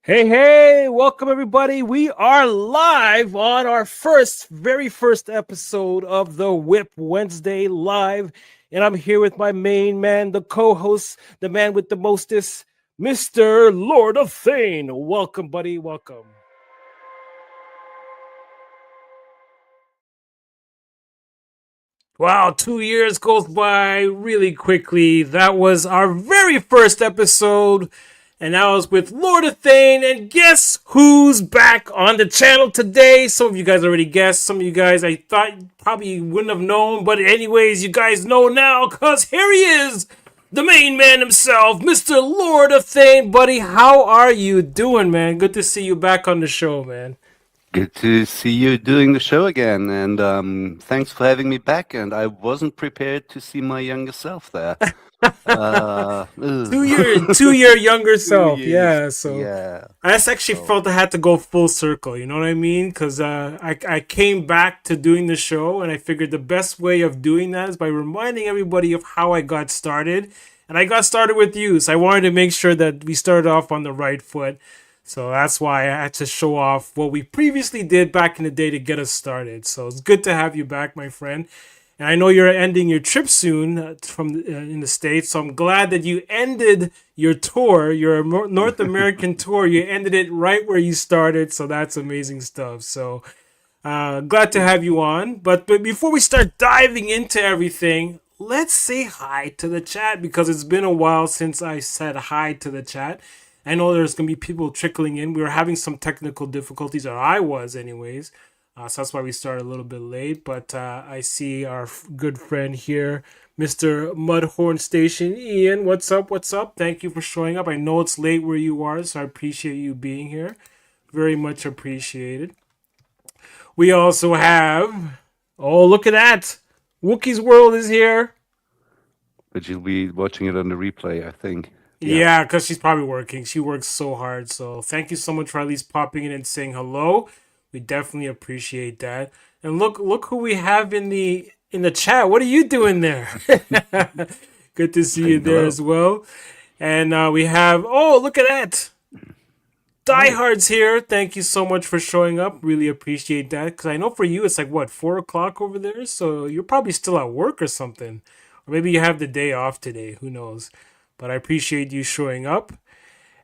Hey, welcome everybody. We are live on our very first episode of the WIP Wednesday live. And I'm here with my main man, the co-host, the man with the mostest, Mr. Lord of Thane. Welcome, buddy. Welcome. Wow, 2 years goes by really quickly. That was our very first episode. And that was with Lord of Thane. And guess who's back on the channel today? Some of you guys already guessed. Some of you guys I thought probably wouldn't have known. But anyways, you guys know now because here he is. The main man himself, Mr. Lord of Thane. Buddy, how are you doing, man? Good to see you back on the show, man. Good to see you doing the show again, and thanks for having me back. And I wasn't prepared to see my younger self there. 2 year younger self, yeah. So yeah, I just actually felt I had to go full circle. You know what I mean? Because I came back to doing the show, and I figured the best way of doing that is by reminding everybody of how I got started. And I got started with you, so I wanted to make sure that we started off on the right foot. So that's why I had to show off what we previously did back in the day to get us started. So it's good to have you back, my friend. And I know you're ending your trip soon in the States. So I'm glad that you ended your tour, your North American tour. You ended it right where you started. So that's amazing stuff. So glad to have you on. But before we start diving into everything, let's say hi to the chat because it's been a while since I said hi to the chat. I know there's going to be people trickling in. We were having some technical difficulties, or I was anyways. So that's why we started a little bit late. But I see our good friend here, Mr. Mudhorn Station. Ian, what's up? What's up? Thank you for showing up. I know it's late where you are, so I appreciate you being here. Very much appreciated. We also have... Oh, look at that. Wookiee's World is here. but you'll be watching it on the replay, I think. Yeah, because she's probably working. She works so hard. So thank you so much for at least popping in and saying hello. We definitely appreciate that. And look who we have in the chat. What are you doing there? Good to see you there as well. And we have look at that. Diehard's here. Thank you so much for showing up. Really appreciate that. Because I know for you it's like what, 4 o'clock over there? So you're probably still at work or something. Or maybe you have the day off today. Who knows? But I appreciate you showing up.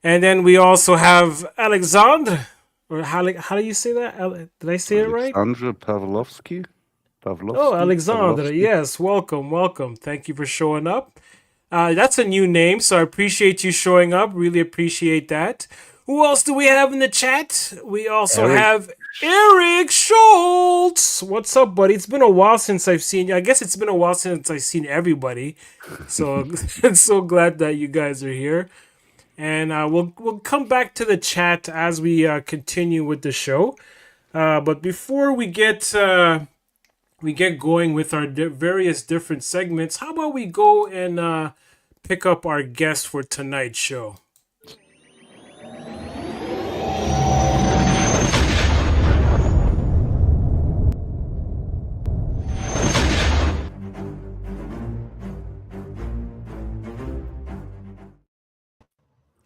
And then we also have Alexandre. Or how do you say that? Did I say it right? Alexandre Pavlovsky. Oh, Alexandre. Yes, welcome. Thank you for showing up. That's a new name, so I appreciate you showing up. Really appreciate that. Who else do we have in the chat? We also have Eric Schultz. What's up, buddy? It's been a while since I've seen you. I guess it's been a while since I've seen everybody. So I'm so glad that you guys are here. And we'll come back to the chat as we continue with the show. But before we get going with our various different segments, how about we go and pick up our guest for tonight's show?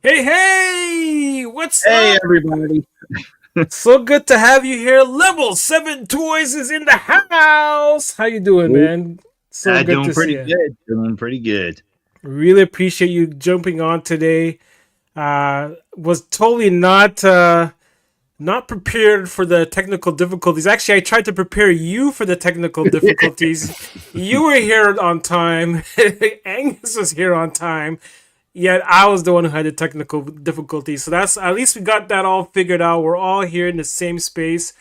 Hey, what's up? Hey, everybody. So good to have you here. Level 7 Toys is in the house. How you doing, man? So good doing to pretty see you. good. Doing pretty good. Really appreciate you jumping on today. Was totally not prepared for the technical difficulties. Actually, I tried to prepare you for the technical difficulties. You were here on time. Angus was here on time. Yet I was the one who had the technical difficulties. So that's, at least we got that all figured out. We're all here in the same space.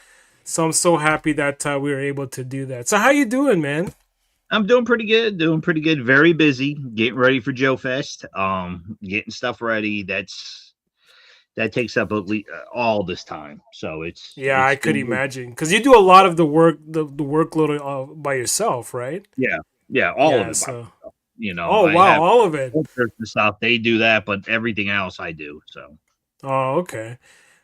So I'm so happy that we were able to do that. So how you doing, man? I'm doing pretty good. Very busy. Getting ready for Joe Fest. Getting stuff ready. That takes up at least all this time. So I could imagine, because you do a lot of the work, the workload by yourself, right? Yeah, all of it. You know, Oh I wow, have all of it. filters and stuff. They do that, but everything else I do. So Oh, okay.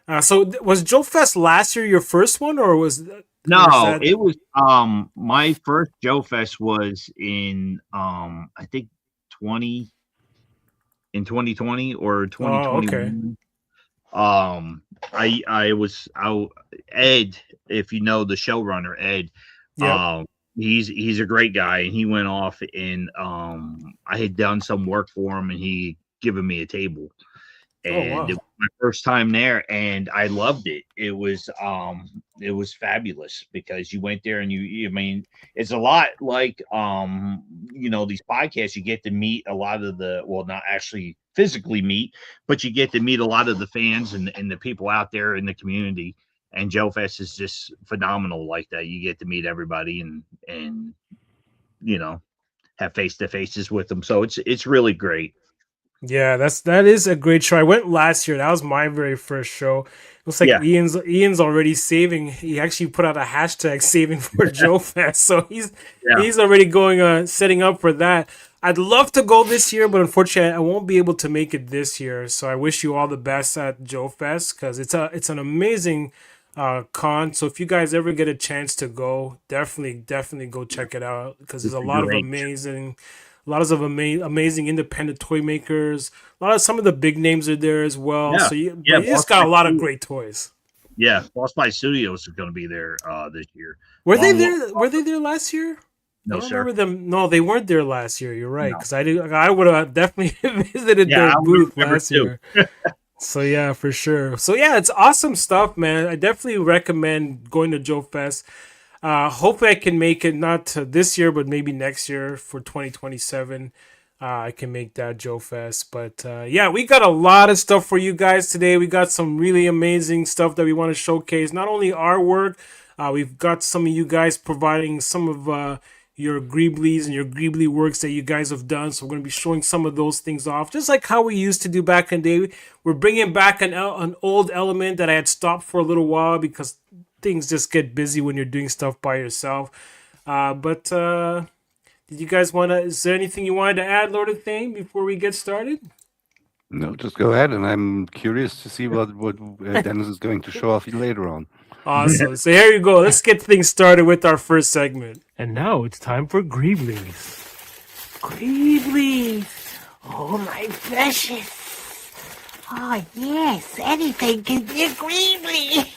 Was Joe Fest last year your first one, or was no, that? it was my first Joe Fest was in I think 20 in 2020 or Oh, okay. 2021. I was out Ed, if you know the showrunner Ed, Yep. um he's a great guy, and he went off and I had done some work for him, and he given me a table, Oh and it wow. was my first time there, and I loved it. It was fabulous because you went there and I mean, it's a lot like these podcasts. You get to meet a lot of the, well, not actually physically meet, but you get to meet a lot of the fans and the people out there in the community. And Joe Fest is just phenomenal like that. You get to meet everybody and you know have face to faces with them. So it's really great. Yeah, that is a great show. I went last year. That was my very first show. It looks like Yeah, Ian's already saving. He actually put out a hashtag saving for Joe Fest, so yeah. he's already going setting up for that. I'd love to go this year, but unfortunately, I won't be able to make it this year. So I wish you all the best at Joe Fest because it's an amazing con. So if you guys ever get a chance to go, definitely go check it out because there's It's a a lot of great. amazing amazing independent toy makers. A lot of some of the big names are there as well. Yeah, So yeah. but you just got a lot of great toys. Boss Fight Studios is going to be there this year. Were they Long, there? Were they there last year? I no, don't sir. remember them. No, they weren't there last year. You're right, No. because I would have definitely visited Yeah, their I would booth remember last too. year. So yeah, for sure. So yeah, it's awesome stuff, man. I definitely recommend going to Joe Fest. Hopefully, I can make it not this year, but maybe next year for 2027. I can make that Joe Fest. But yeah, we got a lot of stuff for you guys today. We got some really amazing stuff that we want to showcase. Not only our work, we've got some of you guys providing some of your Greeblies and your Greebly works that you guys have done. So we're going to be showing some of those things off, just like how we used to do back in the day. We're bringing back an old element that I had stopped for a little while because things just get busy when you're doing stuff by yourself. But did you guys want to? Is there anything you wanted to add, Lord of Thane, before we get started? No, just go ahead, and I'm curious to see what Dennis is going to show off later on. Awesome. So here you go. Let's get things started with our first segment. And now it's time for Greeblies. Greeblies! Oh, my precious! Oh, yes, anything can be a Greebly!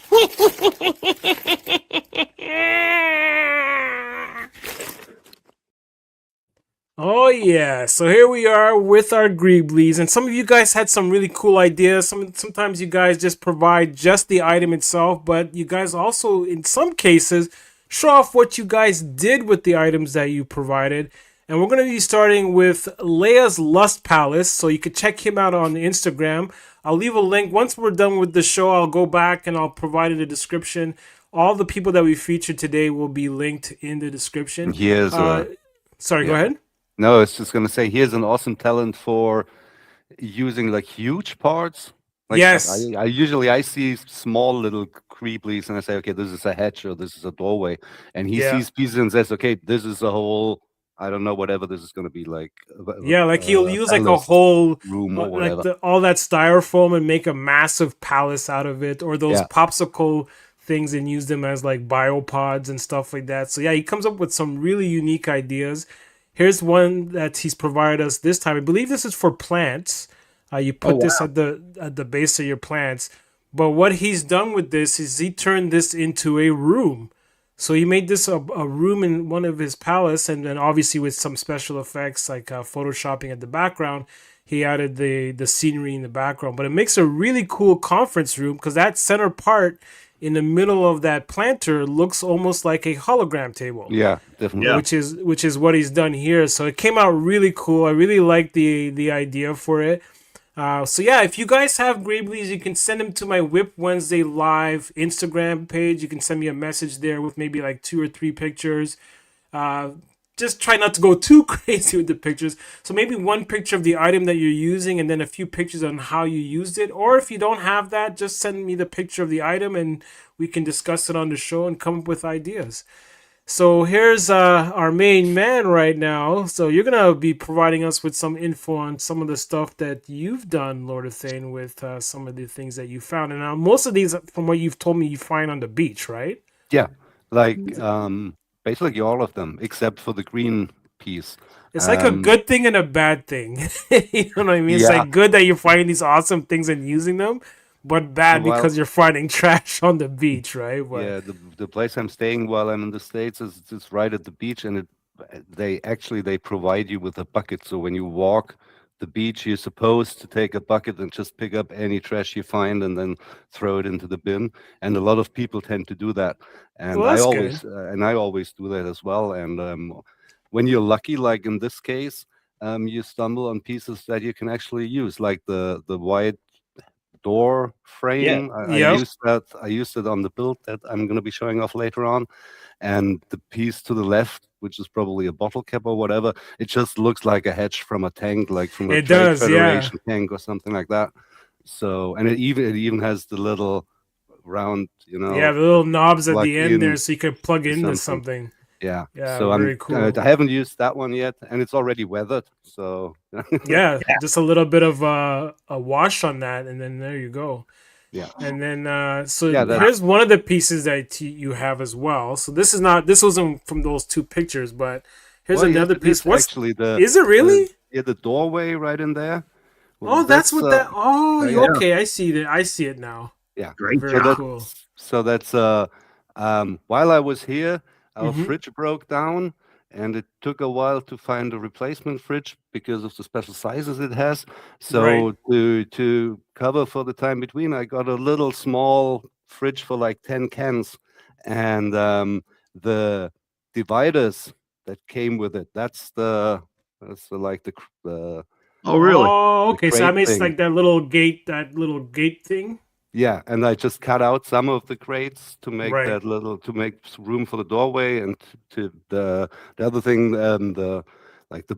Oh yeah, so here we are with our Greeblies, and some of you guys had some really cool ideas. Sometimes you guys just provide just the item itself, but you guys also, in some cases, show off what you guys did with the items that you provided. And we're going to be starting with Leia's Lust Palace, so you can check him out on Instagram. I'll leave a link. Once we're done with the show, I'll go back and I'll provide in the description. All the people that we featured today will be linked in the description. Here's Sorry, go yeah. ahead. No, I was just gonna say here's an awesome talent for using like huge parts. Like Yes. I usually I see small little creeblies and I say, okay, this is a hatch or this is a doorway, and he Yeah. sees pieces and says, okay, this is a whole, I don't know, whatever this is gonna be like, Yeah, like he'll use like a palace whole room or like whatever. all that styrofoam and make a massive palace out of it, or those Yeah. popsicle things and use them as like biopods and stuff like that. So yeah, he comes up with some really unique ideas. Here's one that he's provided us this time. I believe this is for plants. You put this at the base of your plants. But what he's done with this is he turned this into a room. So he made this a room in one of his palace, and then obviously with some special effects like photoshopping at the background, he added the scenery in the background. But it makes a really cool conference room because that center part in the middle of that planter looks almost like a hologram table. Yeah, definitely. Yeah. Which is what he's done here. So it came out really cool. I really like the idea for it. So yeah, if you guys have Greeblies, you can send them to my WIP Wednesday live Instagram page. You can send me a message there with maybe like 2 or 3 pictures. Just try not to go too crazy with the pictures. So maybe one picture of the item that you're using and then a few pictures on how you used it. Or if you don't have that, just send me the picture of the item and we can discuss it on the show and come up with ideas. So here's our main man right now. So you're gonna be providing us with some info on some of the stuff that you've done, Lord of Thane, with some of the things that you found. And most of these, from what you've told me, you find on the beach, right? Yeah, like basically all of them except for the green piece. It's like a Um, good thing and a bad thing. You know what I mean? It's yeah. like good that you're finding these awesome things and using them, but So bad while because you're finding trash on the beach, right? But Yeah, the place I'm staying while I'm in the States is right at the beach, and they provide you with a bucket. So when you walk the beach, you're supposed to take a bucket and just pick up any trash you find and then throw it into the bin. And a lot of people tend to do that, well, that's good. and I always do that as well. And when you're lucky, like in this case, you stumble on pieces that you can actually use, like the white door Yeah. frame. I Yep. used that. I used it on the build that I'm going to be showing off later on. And the piece to the left, which is probably a bottle cap or whatever, it just looks like a hatch from a tank, like from a It Trade does, yeah. Federation tank or something like that. So, and it even has the little round, Yeah, the little knobs at plug the end there in so you could plug to into something. something. Yeah. Yeah, So very cool. I haven't used that one yet, and it's already weathered. So Yeah, just a little bit of a wash on that, and then there you go. yeah, And then so yeah. That here's one of the pieces that you have as well. So this wasn't from those two pictures, but here's Well, yes, another it piece. is What's actually is it really? the doorway right in there. Well, Oh, that's what that. Oh, you yeah, okay? I see it. I see it now. yeah. Great So Very job. cool. that's while I was here, our Hmm. fridge broke down, and it took a while to find a replacement fridge because of the special sizes it has. Right. So to cover for the time between, I got a little small fridge for like 10 cans, and the dividers that came with it. Like Oh, really? Oh, the okay. So that crate makes thing. like that little gate thing. Yeah, and I just cut out some of the crates to make Right. room for the doorway, and to the other thing, the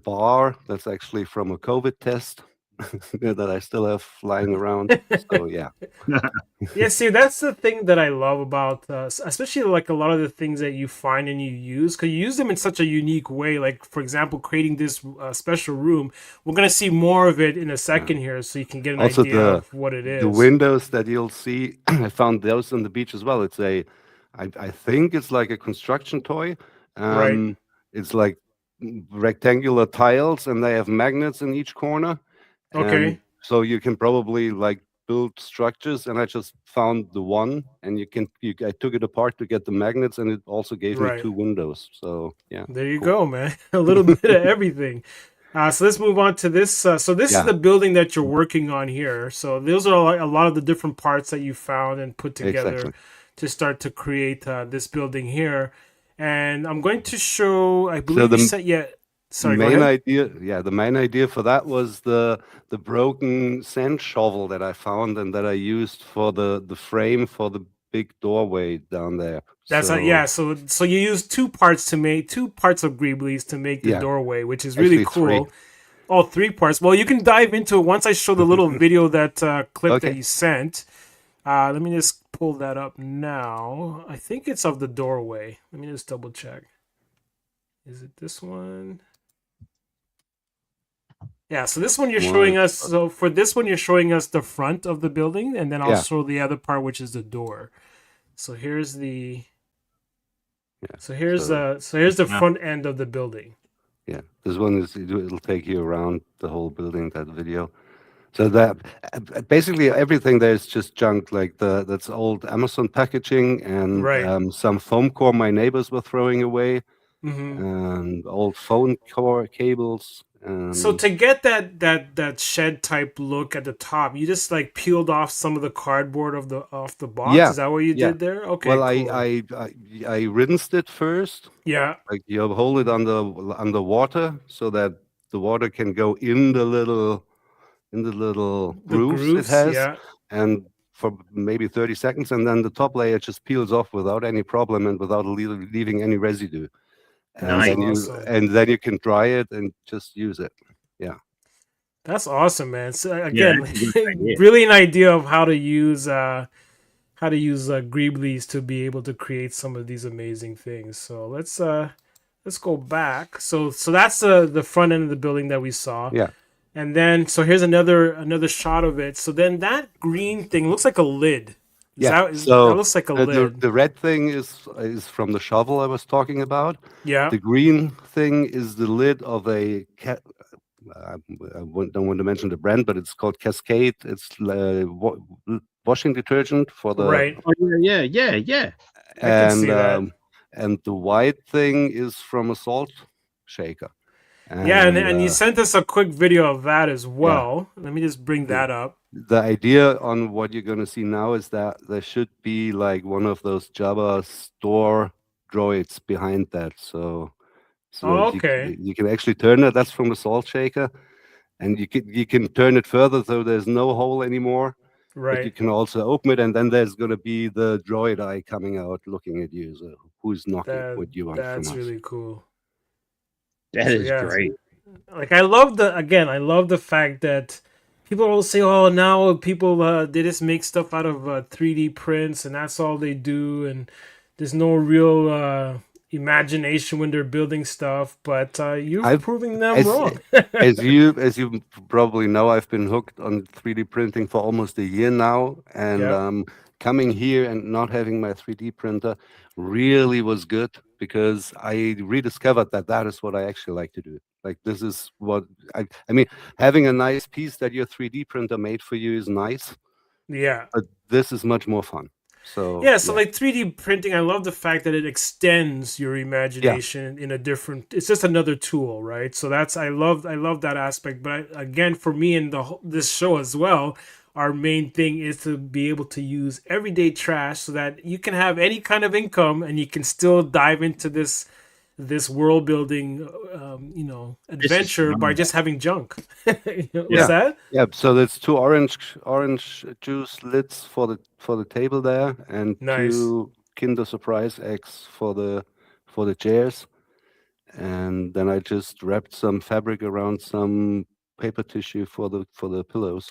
bar that's actually from a COVID test that I still have flying around. So yeah, Yeah, see, that's the thing that I love about, especially like a lot of the things that you find and you use, because you use them in such a unique way. Like, for example, creating this special room. We're gonna see more of it in a yeah. second here, so you can get an Also idea of what it the is. windows that you'll see, I found those on the beach as well. I think it's like a construction toy. Right. It's like rectangular tiles, and they have magnets in each corner. And Okay. so you can probably like build structures, and I just found the one, and I took it apart to get the magnets, and it also gave me Right. 2 windows. So yeah, There you cool. go, man. A little bit of everything. So let's move on to this. So this is Yeah, the building that you're working on here. So those are a lot of the different parts that you found and put together exactly. to start to create this building here. And I'm going to show. I So believe you said, yeah. Sorry, go main ahead. idea, yeah, the main idea for that was the broken sand shovel that I found and that I used for the frame for the big doorway down there. That's So yeah. So you use two parts of greeblies to make the yeah, doorway, which is really actually 3. cool. Oh, 3 parts. Well, you can dive into it once I show the little video that clip that Okay. you sent. Let me just pull that up now. I think it's of the doorway. Let me just double check. Is it this one? Yeah, so this one you're showing us. So for this one, you're showing us the front of the building, and then I'll Yeah. show the other part, which is the door. So here's the. Yeah. So here's the Yeah. front end of the building. Yeah, this one it'll take you around the whole building, that video. So that basically everything there is just junk, like that's old Amazon packaging and Right. some foam core my neighbors were throwing away, Hmm. and old phone core cables. So to get that shed type look at the top, you just like peeled off some of the cardboard off the box. Yeah, Is that what you yeah. did there? Okay, Well, cool. I rinsed it first. Yeah, Like you hold it under water so that the water can go in the little the grooves it grooves. has, Yeah, and for maybe 30 seconds, and then the top layer just peels off without any problem and without leaving any residue. And that's Nice. awesome. then you can dry it and just use it. Yeah. That's awesome, man. So Yeah, again, that's a good idea. really an idea of how to use how to use greeblies to be able to create some of these amazing things. So let's go back. So that's the front end of the building that we saw. Yeah. And then so here's another shot of it. So then that green thing looks like a lid. Yeah. That So looks like a the, lid. the red thing is from the shovel I was talking about. Yeah. The green thing is the lid of a don't want to mention the brand, but it's called Cascade. It's washing detergent for the Right. Oh yeah. I could see that. and the white thing is from a salt shaker. Yeah, and, And you sent us a quick video of that as yeah, well. Let me just bring the, that up. the idea on what you're going to see now is that there should be like one of those Java store droids behind that. So Oh, that okay. you can actually turn it. That's from the salt shaker, and you can turn it further so there's no hole anymore. But you Right. can also open it, and then there's going to be the droid eye coming out, looking at you. So who's knocking? What do you want from That's us? really cool. That So, is yeah. great. Like I love the fact that people will say, "Oh, now people they just make stuff out of 3D prints, and that's all they do, and there's no real imagination when they're building stuff." But you're I've proving them as wrong. as you probably know, I've been hooked on 3D printing for almost a year now, and Yeah. coming here and not having my 3D printer really was good because I rediscovered that is what I actually like to do. Like this is what I mean, having a nice piece that your 3D printer made for you is nice, Yeah. but this is much more fun. So Yeah, so yeah, like 3D printing, I love the fact that it extends your yeah, imagination in a different. It's just another tool, right? So that's I love that aspect. But again, for me and this show as well, our main thing is to be able to use everyday trash so that you can have any kind of income and you can still dive into this world building, This is adventure by phenomenal. just having junk. What's yeah, that? yeah. So there's two orange juice lids for the table there, and Nice. two Kinder Surprise eggs for the chairs. And then I just wrapped some fabric around some paper tissue for the pillows.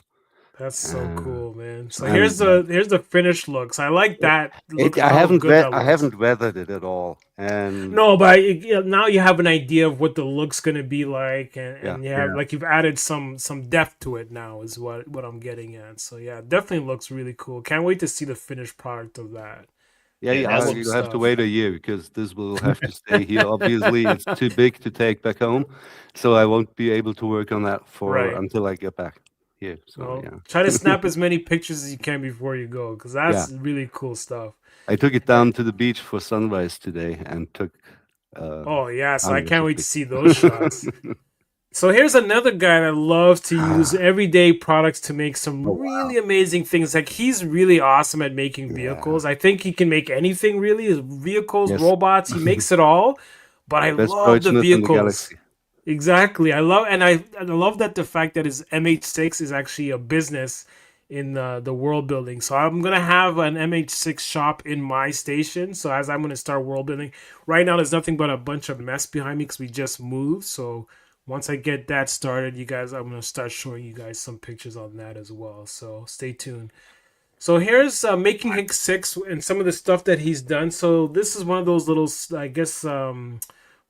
That's so Uh, cool, man. So and here's the finished looks. I like that look. I How good that I looks. haven't weathered it at all. And No, but now you have an idea of what the look's gonna be like, yeah, and you have Yeah. like you've added some depth to it now. Is what I'm getting at. So yeah, definitely looks really cool. Can't wait to see the finished product of that. Yeah, that Awesome you'll have to stuff. wait a year because this will have to stay here. Obviously, it's too big to take back home, so I won't be able to work on that for Right. until I get back here. So Well, yeah, try to snap as many pictures as you can before you go, because yeah. that's really cool stuff. I took it Eh, down to the beach for sunrise today and took Oh yeah, so I hundreds can't of wait to see those shots. pictures. So here's another guy that loves to use Ah, everyday products to make oh some wow, really amazing things. Like he's really awesome at making yeah, vehicles. I think he can make anything really. Vehicles, yes, robots, he makes it all. But I best love the toysmith in the vehicles. galaxy. Exactly. I love that the fact that his MH6 is actually a business in the world building. So I'm gonna have an MH6 shop in my station. So as I'm gonna start world building, right now there's nothing but a bunch of mess behind me because we just moved. So once I get that started, you guys, I'm gonna start showing you guys some pictures on that as well. So stay tuned. So here's making Hicks 6 and some of the stuff that he's done. So this is one of those little, I guess,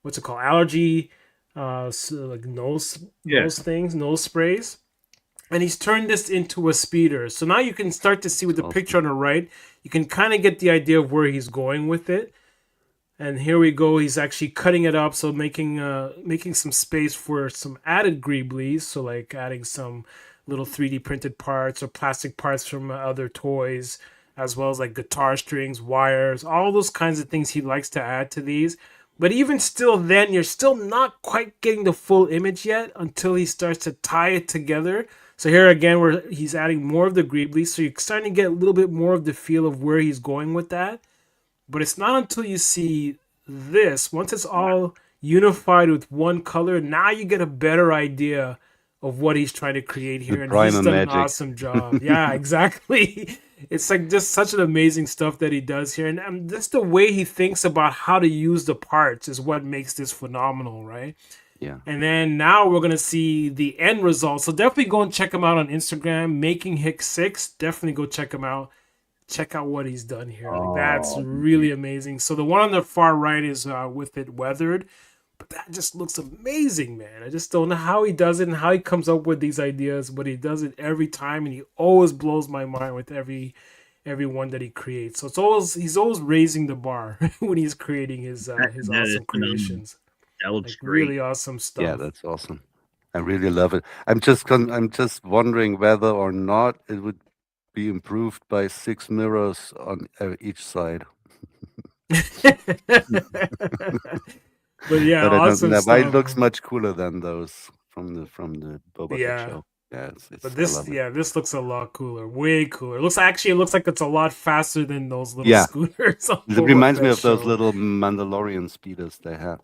what's it called? Allergy, like Yeah. nose sprays. And he's turned this into a speeder. So now you can start to see with It's the awesome. picture on the right, you can kind of get the idea of where he's going with it. And here we go. He's actually cutting it up, so making some space for some added greeblies. So like adding some little 3D printed parts or plastic parts from other toys, as well as like guitar strings, wires, all those kinds of things he likes to add to these. But even still, then you're still not quite getting the full image yet until he starts to tie it together. So here again, where he's adding more of the greeblies, so you're starting to get a little bit more of the feel of where he's going with that. But it's not until you see this, once it's all unified with one color, now you get a better idea of what he's trying to create The here. And he's primer done an magic. awesome job. Yeah, exactly. It's like just such an amazing stuff that he does here. And just the way he thinks about how to use the parts is what makes this phenomenal, right? Yeah. And then now we're gonna see the end result. So definitely go and check him out on Instagram, Making Hick 6. Definitely go check him out. check out what he's done here. Like that's Oh, really amazing. So the one on the far right is with it weathered, but that just looks amazing, man. I just don't know how he does it and how he comes up with these ideas, but he does it every time, and he always blows my mind with every one that he creates. So he's always raising the bar when he's creating his that is awesome phenomenal. creations. That looks Like great. really awesome stuff. Yeah, that's awesome. I really love it. I'm just wondering whether or not it would be improved by 6 mirrors on each side. But yeah, But I don't awesome know. But it stuff. looks much cooler than those from the Boba Fett Yeah. show. Yeah, But I love it. this looks a lot cooler, way cooler. It looks like it's a lot faster than those little Yeah. scooters. On It Boba reminds me Fett of those show. little Mandalorian speeders they have.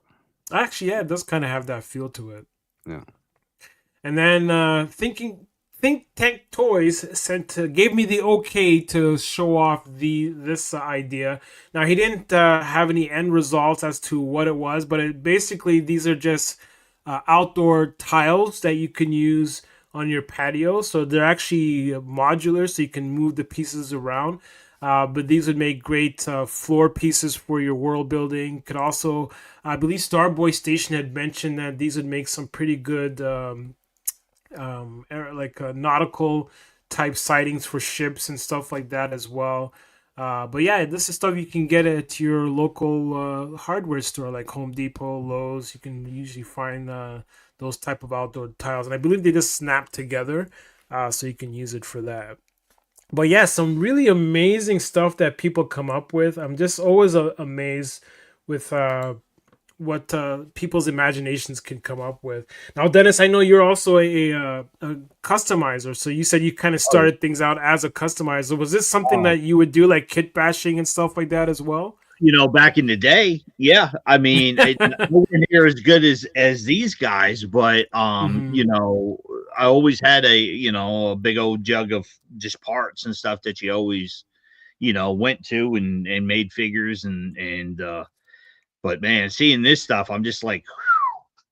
Actually, yeah, it does kind of have that feel to it. Yeah. And then Think Tank Toys gave me the okay to show off this idea. Now he didn't have any end results as to what it was, but basically these are just outdoor tiles that you can use on your patio. So they're actually modular, so you can move the pieces around. But these would make great floor pieces for your world building. Could also, I believe, Starboy Station had mentioned that these would make some pretty good. Nautical type sightings for ships and stuff like that as well. But yeah, this is stuff you can get at your local hardware store like Home Depot, Lowe's. You can usually find those type of outdoor tiles, and I believe they just snap together, so you can use it for that. But yeah, some really amazing stuff that people come up with. I'm just always amazed with what people's imaginations can come up with. Now, Dennis, I know you're also a customizer. So you said you kind of started things out as a customizer. Was this something that you would do, like kit bashing and stuff like that as well? Back in the day, yeah. I mean, nowhere near as good as these guys, but I always had a big old jug of just parts and stuff that you always went to and made figures and but man, seeing this stuff, I'm just like,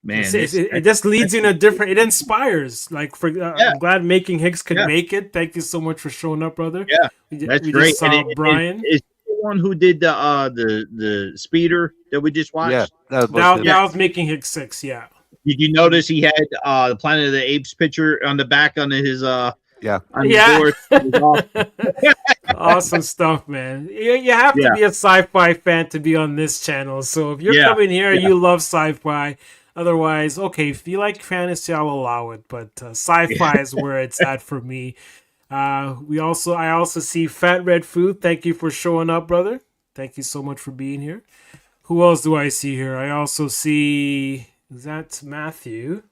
man, it just leads in a different. It inspires. Like I'm glad Making Hicks could make it. Thank you so much for showing up, brother. Yeah, that's we great. Just saw Brian. Is the one who did the speeder that we just watched? Yeah, that was Making Hicks 6. Yeah. Did you notice he had the Planet of the Apes picture on the back on his Awesome stuff, man. You have to be a sci-fi fan to be on this channel. So if you're coming here, you love sci-fi. Otherwise, okay, if you like fantasy, I'll allow it. But sci-fi is where it's at for me. I also see Fat Red Food. Thank you for showing up, brother. Thank you so much for being here. Who else do I see here? I also see, is that Matthew?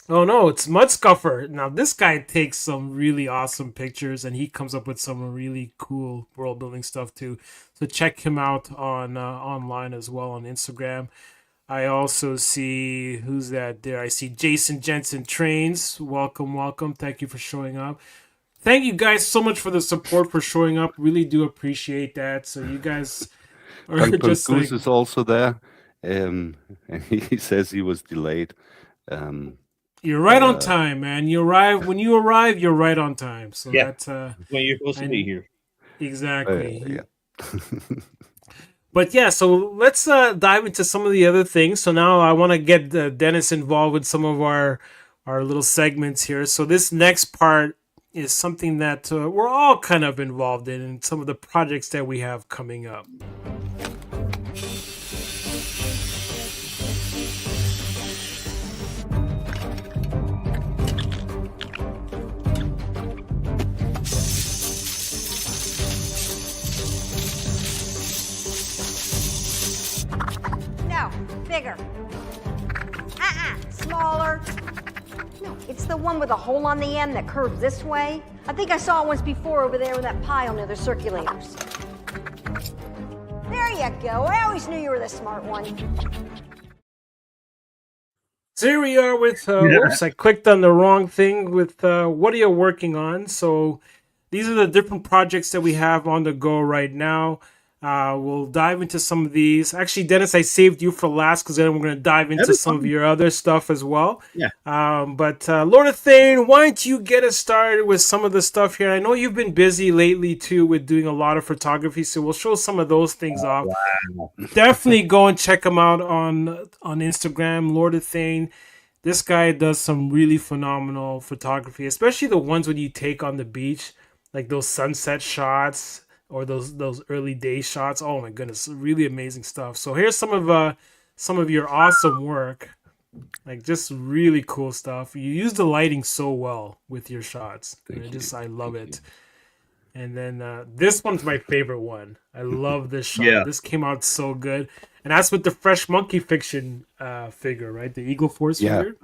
Oh no, it's Mudscuffer. Now this guy takes some really awesome pictures, and he comes up with some really cool world building stuff too. So check him out on online as well on Instagram. I also see, who's that there? I see Jason Jensen Trains. Welcome. Thank you for showing up. Thank you guys so much for the support, for showing up. Really do appreciate that. So you guys are just Goose is also there, and he says he was delayed. You're right on time, man. When you arrive, you're right on time. So that's when you're supposed to be here. Exactly. But yeah, so let's dive into some of the other things. So now I want to get Dennis involved with some of our little segments here. So this next part is something that we're all kind of involved in, and some of the projects that we have coming up. Bigger. Smaller. No, it's the one with a hole on the end that curves this way. I think I saw it once before over there with that pile near the circulators. There you go. I always knew you were the smart one. So here we are with, oops, I clicked on the wrong thing with what are you working on? So these are the different projects that we have on the go right now. We'll dive into some of these. Actually, Dennis, I saved you for last because then we're going to dive into some of your other stuff as well. Yeah. But Lord of Thane, why don't you get us started with some of the stuff here? I know you've been busy lately too with doing a lot of photography, so we'll show some of those things off. Wow. Definitely go and check him out on Instagram, Lord of Thane. This guy does some really phenomenal photography, especially the ones when you take on the beach, like those sunset shots or those early day shots. Oh my goodness, really amazing stuff. So here's some of your awesome work, like just really cool stuff. You use the lighting so well with your shots. I love it. And then this one's my favorite one. I love this shot. Yeah. This came out so good. And that's with the Fresh Monkey Fiction figure, right? The Eagle Force figure.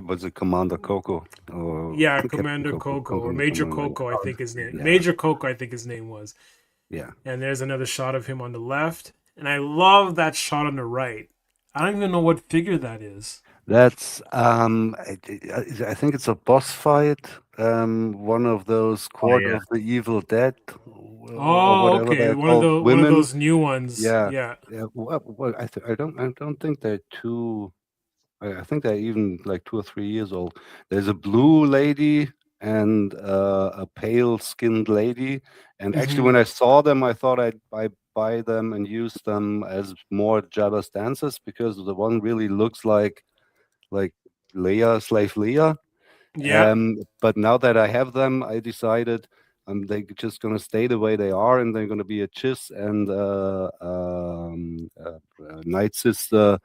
Was it Commander Coco? Or Yeah, Commander Coco or Major Coco, I think his name. Yeah. Major Coco, I think his name was. Yeah. And there's another shot of him on the left. And I love that shot on the right. I don't even know what figure that is. That's I think it's a boss fight. One of those Court yeah. of the Evil Dead. Oh, okay. they're One of called. one of those new ones. Yeah. Yeah. Well, I don't think they're too. I think they're even like 2 or 3 years old. There's a blue lady and a pale skinned lady. And actually, when I saw them, I thought I'd buy them and use them as more Jabba's dancers, because the one really looks like Leia, slave Leia. Yeah. But now that I have them, I decided they're just going to stay the way they are, and they're going to be a Chiss and Night Sister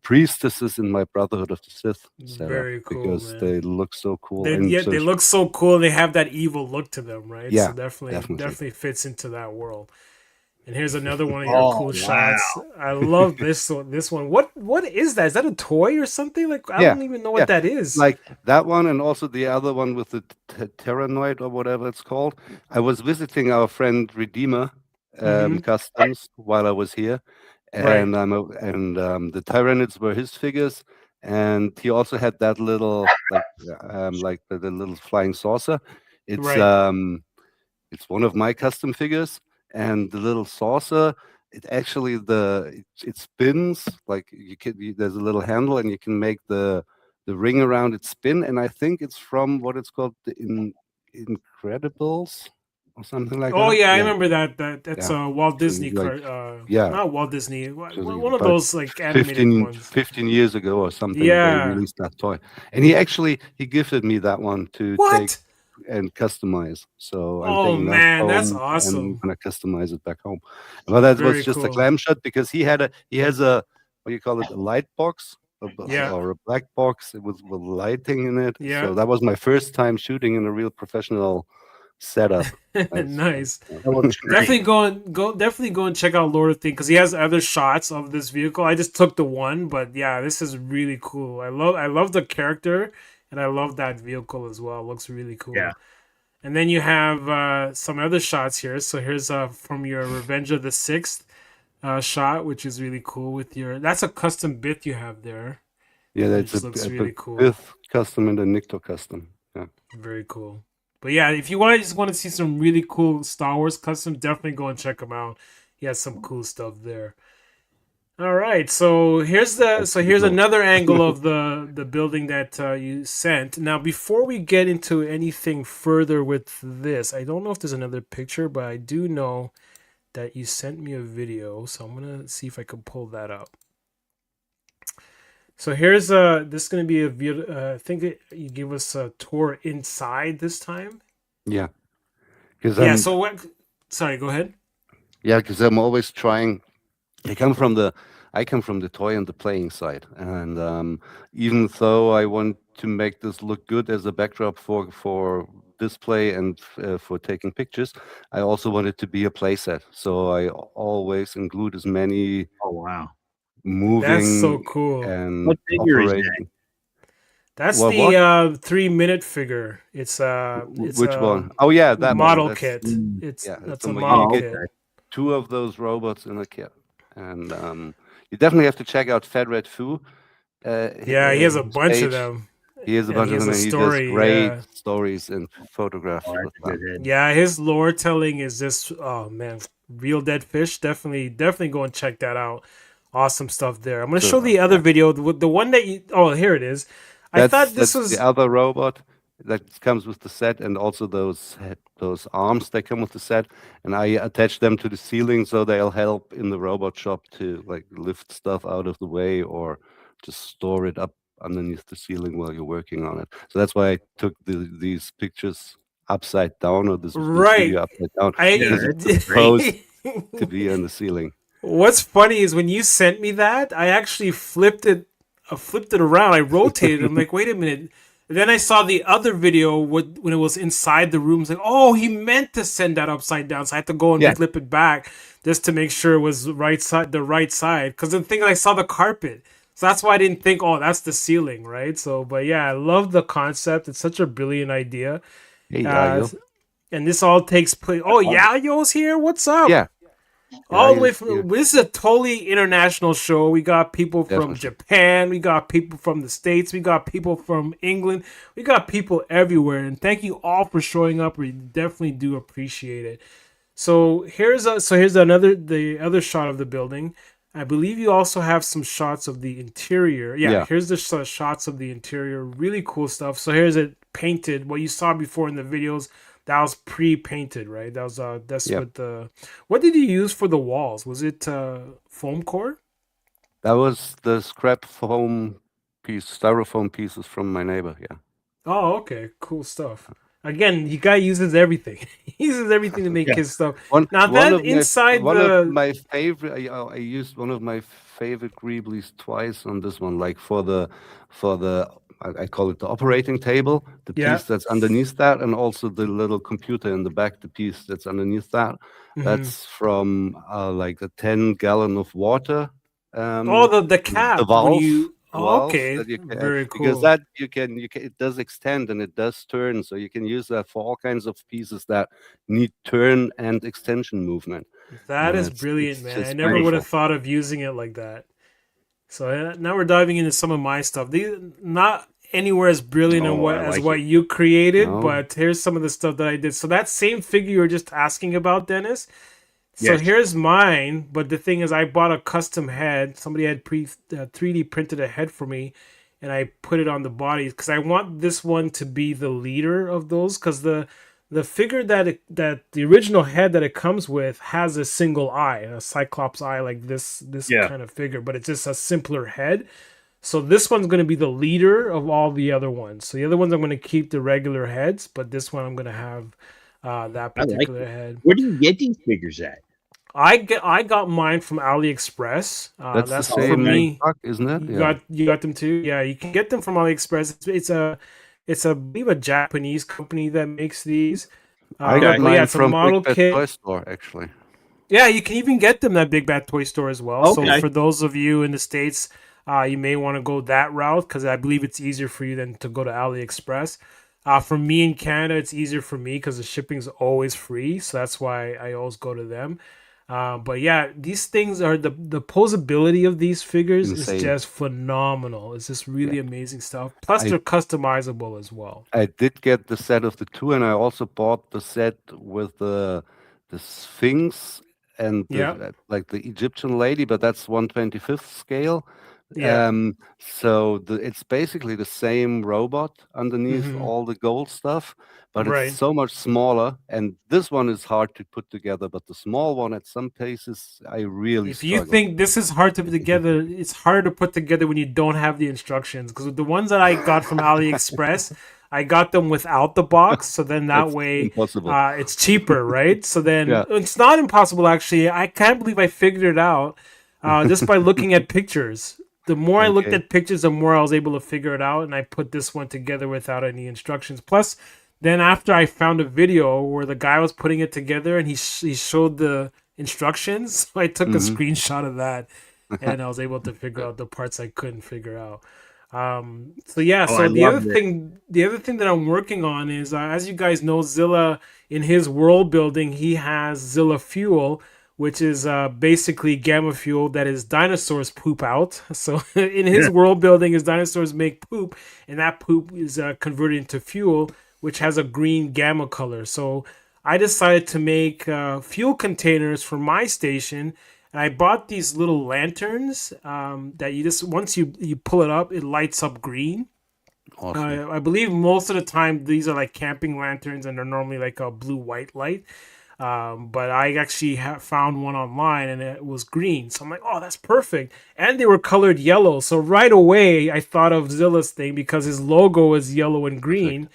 priestesses in my Brotherhood of the Sith setup. Very cool, because man. they look so cool. They look so cool. They have that evil look to them, right? Yeah, so definitely. definitely fits into that world. And here's another one of your cool shots. I love this one. This one. What is that? Is that a toy or something? Like I don't even know what that is. Like that one, and also the other one with the Terranoid or whatever it's called. I was visiting our friend Redeemer Customs while I was here, and the Tyranids were his figures, and he also had that little like the little flying saucer. It's one of my custom figures. And the little saucer, it actually it spins, like there's a little handle, and you can make the ring around it spin. And I think it's from what it's called, the Incredibles or something like that. Oh yeah, I remember that. That's Walt Disney. Not Walt Disney. One of those like animated ones. 15 years ago or something. They released that toy, and he gifted me that one to take and customize. So I'm taking that's awesome. I'm gonna customize it back home. Well, that was just a clam shot, because he has a, what do you call it, a light box or a black box with lighting in it. So that was my first time shooting in a real professional setup. Nice. Definitely go and check out Lord of Thane, because he has other shots of this vehicle. I just took the one, but yeah, this is really cool. I love the character. And I love that vehicle as well. It looks really cool. Yeah. And then you have some other shots here. So here's from your Revenge of the Sixth shot, which is really cool with that's a custom bit you have there. Yeah, that's looks really cool. Bith custom and a Nikto custom. Yeah. Very cool. But yeah, if you just want to see some really cool Star Wars customs, definitely go and check him out. He has some cool stuff there. All right, so here's another angle of the building that you sent. Now, before we get into anything further with this, I don't know if there's another picture, but I do know that you sent me a video, so I'm gonna see if I can pull that up. So here's this is gonna be a video. I think you give us a tour inside this time. Yeah. Sorry, go ahead. Yeah, because I'm always trying. I come from the toy and the playing side, and even though I want to make this look good as a backdrop for display and for taking pictures, I also want it to be a play set. So I always include as many moving. That's so cool. And what figure is that? That's the 3-minute figure. It's which one? Oh yeah, that model one. Kit. That's a you model get kit. 2 of those robots in a kit. And you definitely have to check out Fed Red Foo. He has a bunch of them. He has a and bunch he of has them, a and he does story. great Yeah, stories and photographs Oh, with that's a good them. head. yeah. His lore telling is just oh man, real dead fish. Definitely go and check that out. Awesome stuff there. I'm gonna So show the other yeah, video, the one that you. Oh, here it is. I thought this that's the was other robot that comes with the set, and also those arms that come with the set. And I attach them to the ceiling so they'll help in the robot shop to like lift stuff out of the way or just store it up underneath the ceiling while you're working on it. So that's why I took these pictures upside down, or this right. video upside down, Yeah, because I it's that's great. supposed to be on the ceiling. What's funny is when you sent me that, I actually flipped it around. I rotated. I'm like, wait a minute. And then I saw the other video when it was inside the room. It's like, oh, he meant to send that upside down. So I had to go and Yeah. flip it back just to make sure it was right side, the right side. Because the thing, I saw the carpet, so that's why I didn't think, oh, that's the ceiling, right? So, but yeah, I love the concept. It's such a brilliant idea. Hey, Uh, Yayo. and this all takes place. Oh, Yayo's here. What's up? Yeah, All the way Yayo's here, from this is a totally international show. We got people from definitely. Japan, we got people from the States, we got people from England, we got people everywhere. And thank you all for showing up. We definitely do appreciate it. So here's the other shot of the building. I believe you also have some shots of the interior. Yeah, Yeah. here's the shots of the interior. Really cool stuff. So here's it painted. What you saw before in the videos, that was pre-painted, right? That's Yep. what the. What did you use for the walls? Was it foam core? That was the scrap foam styrofoam pieces from my neighbor. Yeah. Oh, okay, cool stuff. Again, you guy uses everything. He uses everything to make Yeah. his stuff. One Now one that of my inside one of the my favorite. I used one of my favorite greeblies twice on this one. Like for the I call it the operating table, the yeah. piece that's underneath that, and also the little computer in the back, the piece that's underneath that. Mhm. That's from like a 10-gallon of water. Oh, the the cap when valve. you. The Oh, valve okay, that you can, very because cool. that you can it does extend and it does turn, so you can use that for all kinds of pieces that need turn and extension movement. That And is it's brilliant, man. I just never would have beautiful. thought of using it like that. So now we're diving into some of my stuff. These not anywhere as brilliant Oh, I as like what it. you created, No, but here's some of the stuff that I did. So that same figure you were just asking about, Dennis. So Yes. here's mine, but the thing is, I bought a custom head. Somebody had 3D printed a head for me, and I put it on the body because I want this one to be the leader of those. Because the figure that the original head that it comes with has a single eye, a cyclops eye, like this Yeah. kind of figure, but it's just a simpler head. So this one's going to be the leader of all the other ones. So the other ones I'm going to keep the regular heads, but this one I'm going to have that I like particular it. head. Where do you get these figures at? I got mine from AliExpress. that's the That's for same me. truck, isn't it? You Yeah. got them too. Yeah, you can get them from AliExpress. It's I believe a Japanese company that makes these. I got Okay. But yeah, mine it's a from model Big Bad kit. Toy Store, actually. Yeah, you can even get them at Big Bad Toy Store as well. So Okay. for those of you in the States, you may want to go that route because I believe it's easier for you than to go to AliExpress. For me in Canada, it's easier for me because the shipping's always free. So that's why I always go to them. But yeah, these things are the posability of these figures is Insane. just phenomenal. It's just really amazing stuff. Plus, I they're customizable as well. I did get the set of the two, and I also bought the set with the Sphinx and Yeah, like the Egyptian lady, but that's 1/25th scale. yeah. So it's basically the same robot underneath Hmm. all the gold stuff, but it's Right. so much smaller. And this one is hard to put together, but the small one at some places I really If you struggled. think this is hard to put together, it's harder to put together when you don't have the instructions. Because the ones that I got from AliExpress, I got them without the box, so then that That's way impossible. it's cheaper, right? So then Yeah. it's not impossible actually. I can't believe I figured it out just by looking at pictures. The more I looked Okay. at pictures, the more I was able to figure it out, and I put this one together without any instructions. Plus, then after I found a video where the guy was putting it together and he showed the instructions, so I took a Mhm. screenshot of that, and I was able to figure out the parts I couldn't figure out. So yeah, Oh, so I the other love it. thing that I'm working on is as you guys know, Zilla in his world building, he has Zilla Fuel, which is basically gamma fuel that is dinosaurs poop out. So in his world building, his dinosaurs make poop, and that poop is converted into fuel, which has a green gamma color. So I decided to make fuel containers for my station, and I bought these little lanterns that you just once you pull it up, it lights up green. Awesome. I believe most of the time these are like camping lanterns, and they're normally like a blue-white light. But I actually found one online and it was green. So I'm like, oh, that's perfect. And they were colored yellow. So right away, I thought of Zilla's thing because his logo is yellow and green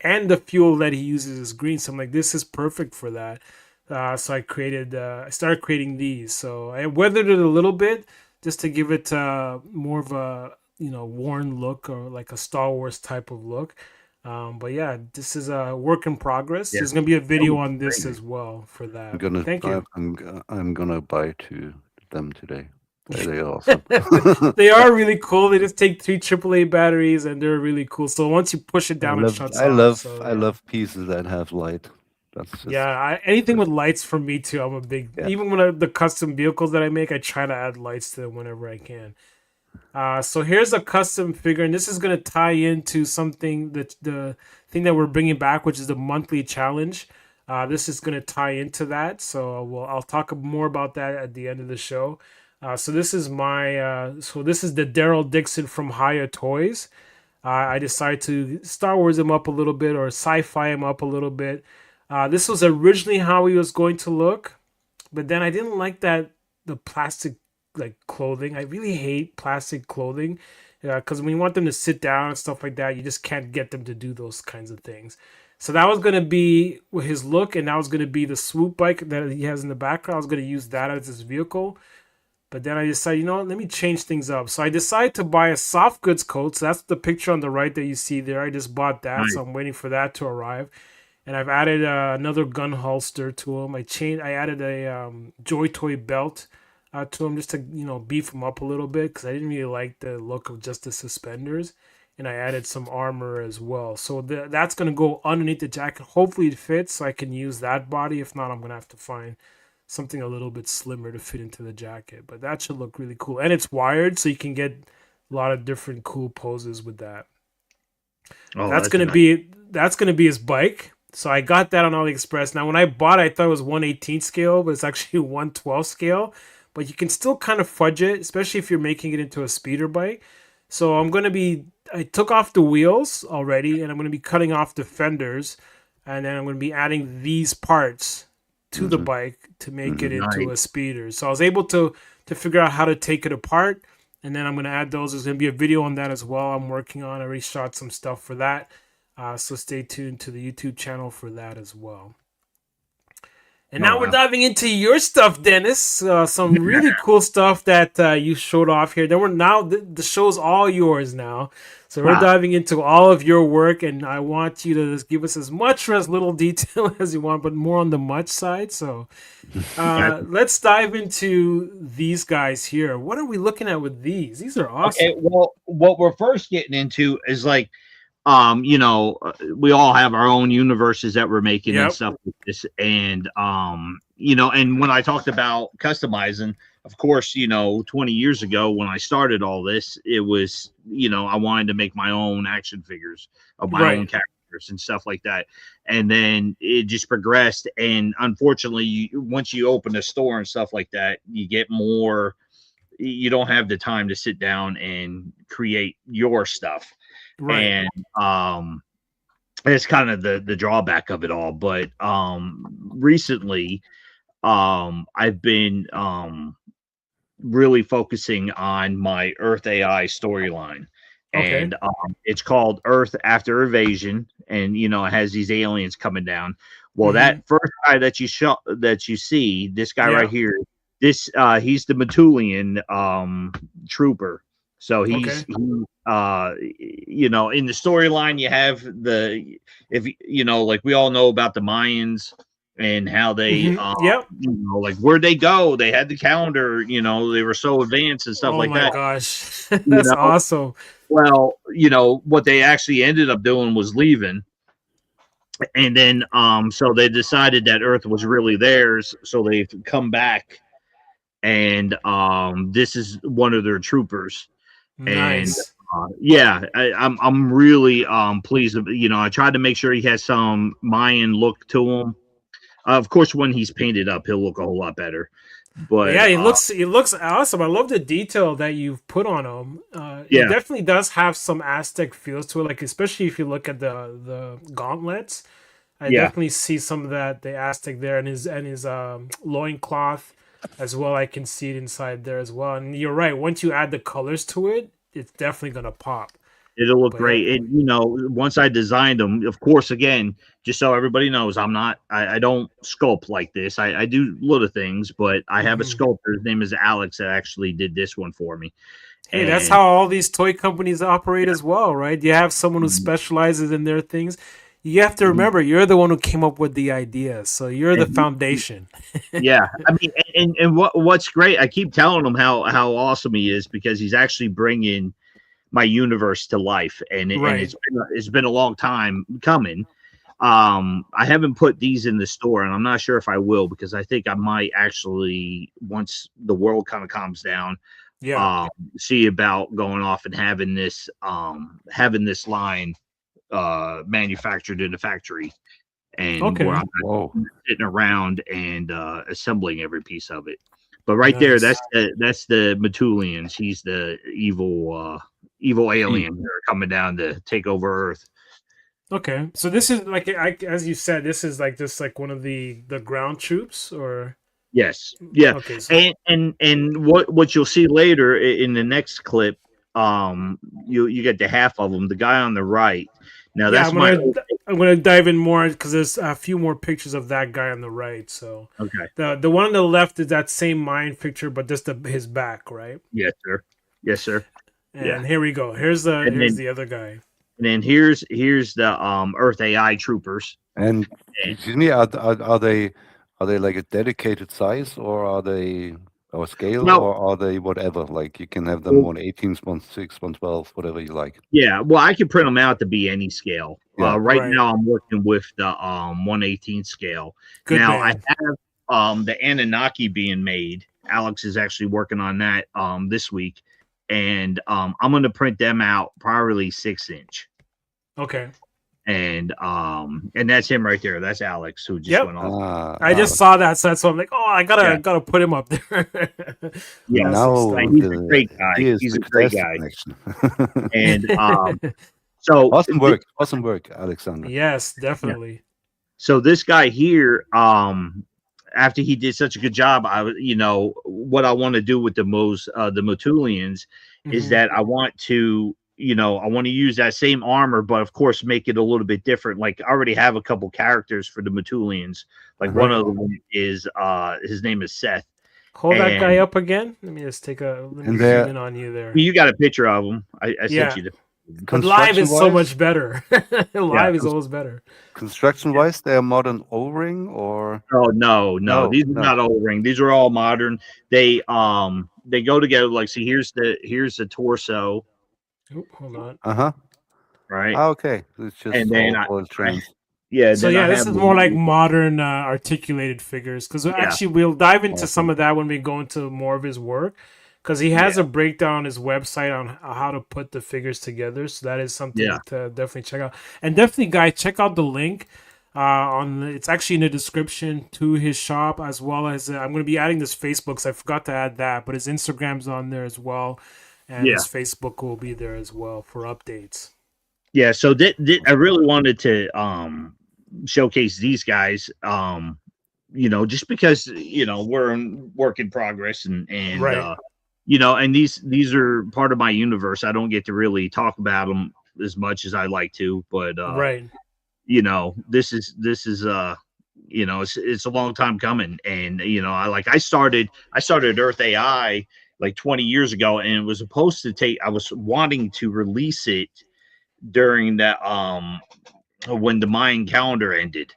and the fuel that he uses is green. So I'm like, this is perfect for that. So I started creating these. So I weathered it a little bit just to give it more of a, worn look or like a Star Wars type of look. But yeah, this is a work in progress. Yeah. There's gonna be a video on this as well for that. Thank you. I'm gonna buy them today. They're awesome. They are really cool. They just take 3 AAA batteries and they're really cool. So once you push it down, it shuts off. I love pieces that have light. That's just, anything with lights for me too. I'm a big even when the custom vehicles that I make, I try to add lights to them whenever I can. So here's a custom figure, and this is going to tie into something that the thing that we're bringing back, which is the monthly challenge. This is going to tie into that. So I'll talk more about that at the end of the show. So this is this is the Daryl Dixon from Haya Toys. I decided to Star Wars him up a little bit or sci-fi him up a little bit. This was originally how he was going to look, but then I didn't like the plastic like clothing. I really hate plastic clothing because when you want them to sit down and stuff like that, you just can't get them to do those kinds of things. So that was going to be his look, and that was going to be the swoop bike that he has in the background. I was going to use that as his vehicle. But then I decided, let me change things up. So I decided to buy a soft goods coat. So that's the picture on the right that you see there. I just bought that, Nice. So I'm waiting for that to arrive. And I've added another gun holster to him. I added a Joy Toy belt to him just to beef him up a little bit because I didn't really like the look of just the suspenders, and I added some armor as well. So that's gonna go underneath the jacket. Hopefully it fits, so I can use that body. If not, I'm gonna have to find something a little bit slimmer to fit into the jacket. But that should look really cool, and it's wired, so you can get a lot of different cool poses with that. Oh, that's gonna be his bike. So I got that on AliExpress. Now when I bought it, I thought it was 1/18 scale, but it's actually 1/12 scale. But you can still kind of fudge it, especially if you're making it into a speeder bike. So I took off the wheels already, and I'm going to be cutting off the fenders, and then I'm going to be adding these parts to the bike to make it into a speeder. So I was able to figure out how to take it apart, and then I'm going to add those. There's going to be a video on that as well I'm working on. I already shot some stuff for that. So stay tuned to the YouTube channel for that as well. And now we're diving into your stuff, Dennis. Some really cool stuff that you showed off here. The show's all yours now. So we're diving into all of your work, and I want you to just give us as much or as little detail as you want, but more on the much side. So let's dive into these guys here. What are we looking at with these? These are awesome. Okay, well, what we're first getting into is like, we all have our own universes that we're making and stuff like this. And, and when I talked about customizing, of course, 20 years ago when I started all this, it was, I wanted to make my own action figures of my own characters and stuff like that. And then it just progressed. And unfortunately, once you open a store and stuff like that, you get more, you don't have the time to sit down and create your stuff. Right. And it's kind of the drawback of it all. But recently I've been really focusing on my Earth AI storyline. Okay. And it's called Earth After Invasion, and it has these aliens coming down. Well, that first guy that you see, this guy right here, he's the Matulian trooper. So he's in the storyline, you have like we all know about the Mayans and how they, like where'd they go? They had the calendar, they were so advanced and stuff like that. Oh my gosh, that's awesome. Well, what they actually ended up doing was leaving. And then so they decided that Earth was really theirs, so they've come back, and this is one of their troopers. And Nice. yeah, I'm really pleased. You know, I tried to make sure he has some Mayan look to him. Of course, when he's painted up, he'll look a whole lot better. But But yeah, it looks awesome. I love the detail that you've put on him. He yeah, definitely does have some Aztec feels to it, like especially if you look at the gauntlets. I yeah, definitely see some of that the Aztec there, and his loincloth as well. I can see it inside there as well. And you're right. Once you add the colors to it, it's definitely gonna pop. it'll look But yeah. great. And you know, once I designed them, of course, again, just so everybody knows, I don't sculpt like this. I do little things, but I have a Mhm. sculptor. His name is Alex that actually did this one for me. Hey, that's And how all these toy companies operate as well, right? You have someone who specializes in their things. You have to remember, you're the one who came up with the idea, so you're the and foundation. yeah, I mean, and what's great, I keep telling him how awesome he is because he's actually bringing my universe to life, and Right. it's been a long time coming. I haven't put these in the store, and I'm not sure if I will because I think I might actually once the world kind of calms down, Yeah. um, see about going off and having this line manufactured in the factory, and where Okay. I'm Whoa. sitting around and assembling every piece of it. But right there, Nice. that's the Matulians. He's the evil alien that are coming down to take over Earth. Okay. So this is like as you said, this is like just like one of the ground troops or Yes, yeah, okay. So and what you'll see later in the next clip, you get the half of them. The guy on the right. Now yeah, that's my I'm gonna dive in more because there's a few more pictures of that guy on the right. So okay. the one on the left is that same mind picture, but just his back, right? Yes, sir. Yes, sir. Yeah, And here we go. Here's and the other guy. then here's the Earth AI troopers. And And excuse me, are they like a dedicated size, or are they or scale, no, or are they whatever? Like you can have them 1/18, 1/6, 1/12, whatever you like. yeah, well, I can print them out to be any scale. Yeah. Right Right. now, I'm working with the 1/18 scale. Good Now, I man. have the Anunnaki being made. Alex is actually working on that this week, and I'm going to print them out probably 6 inch. Okay. And that's him right there. That's Alex who just Yep. went off. Ah, I just saw that, so that's why I'm like, oh, I Yeah. gotta put him up there. Yeah. Awesome now stuff. He's a great guy. he is He's a because great that's the guy. connection. And so Awesome work, Alexander. Yes, definitely. so this guy here, after he did such a good job, I was, you know, what I want to do with the Motulians is Mhm. that I want to, you know, I want to use that same armor, but of course make it a little bit different. Like I already have a couple characters for the Motulians. Like one Right. of them is his name is Seth. Hold that guy And- up again. Let me just let me And there- zoom in on you there. You got a picture of him. I Yeah. sent you the But live is so Construction-wise- much better. Live is always better. Construction-wise, they are modern O-ring, or Oh no, No, these are no. not old ring. These are all modern. They go together. Like, see, here's the torso, Oop, hold on. right? okay. It's just And then all trans. Yeah. So then yeah, I this have is the- more like modern articulated figures because actually we'll dive into some of that when we go into more of his work because he has a breakdown on his website on how to put the figures together. So that is something Yeah. to definitely check out. And definitely, guys, check out the link. It's actually in the description to his shop, as well as I'm going to be adding this Facebook. So I forgot to add that, but his Instagram's on there as well, and his Facebook will be there as well for updates. Yeah. So I really wanted to showcase these guys. You know, just because we're in work in progress, and Right. and these are part of my universe. I don't get to really talk about them as much as I like to, but Right. this is it's a long time coming, and I started Earth AI like 20 years ago, and it was supposed to I was wanting to release it during that when the Mayan calendar ended,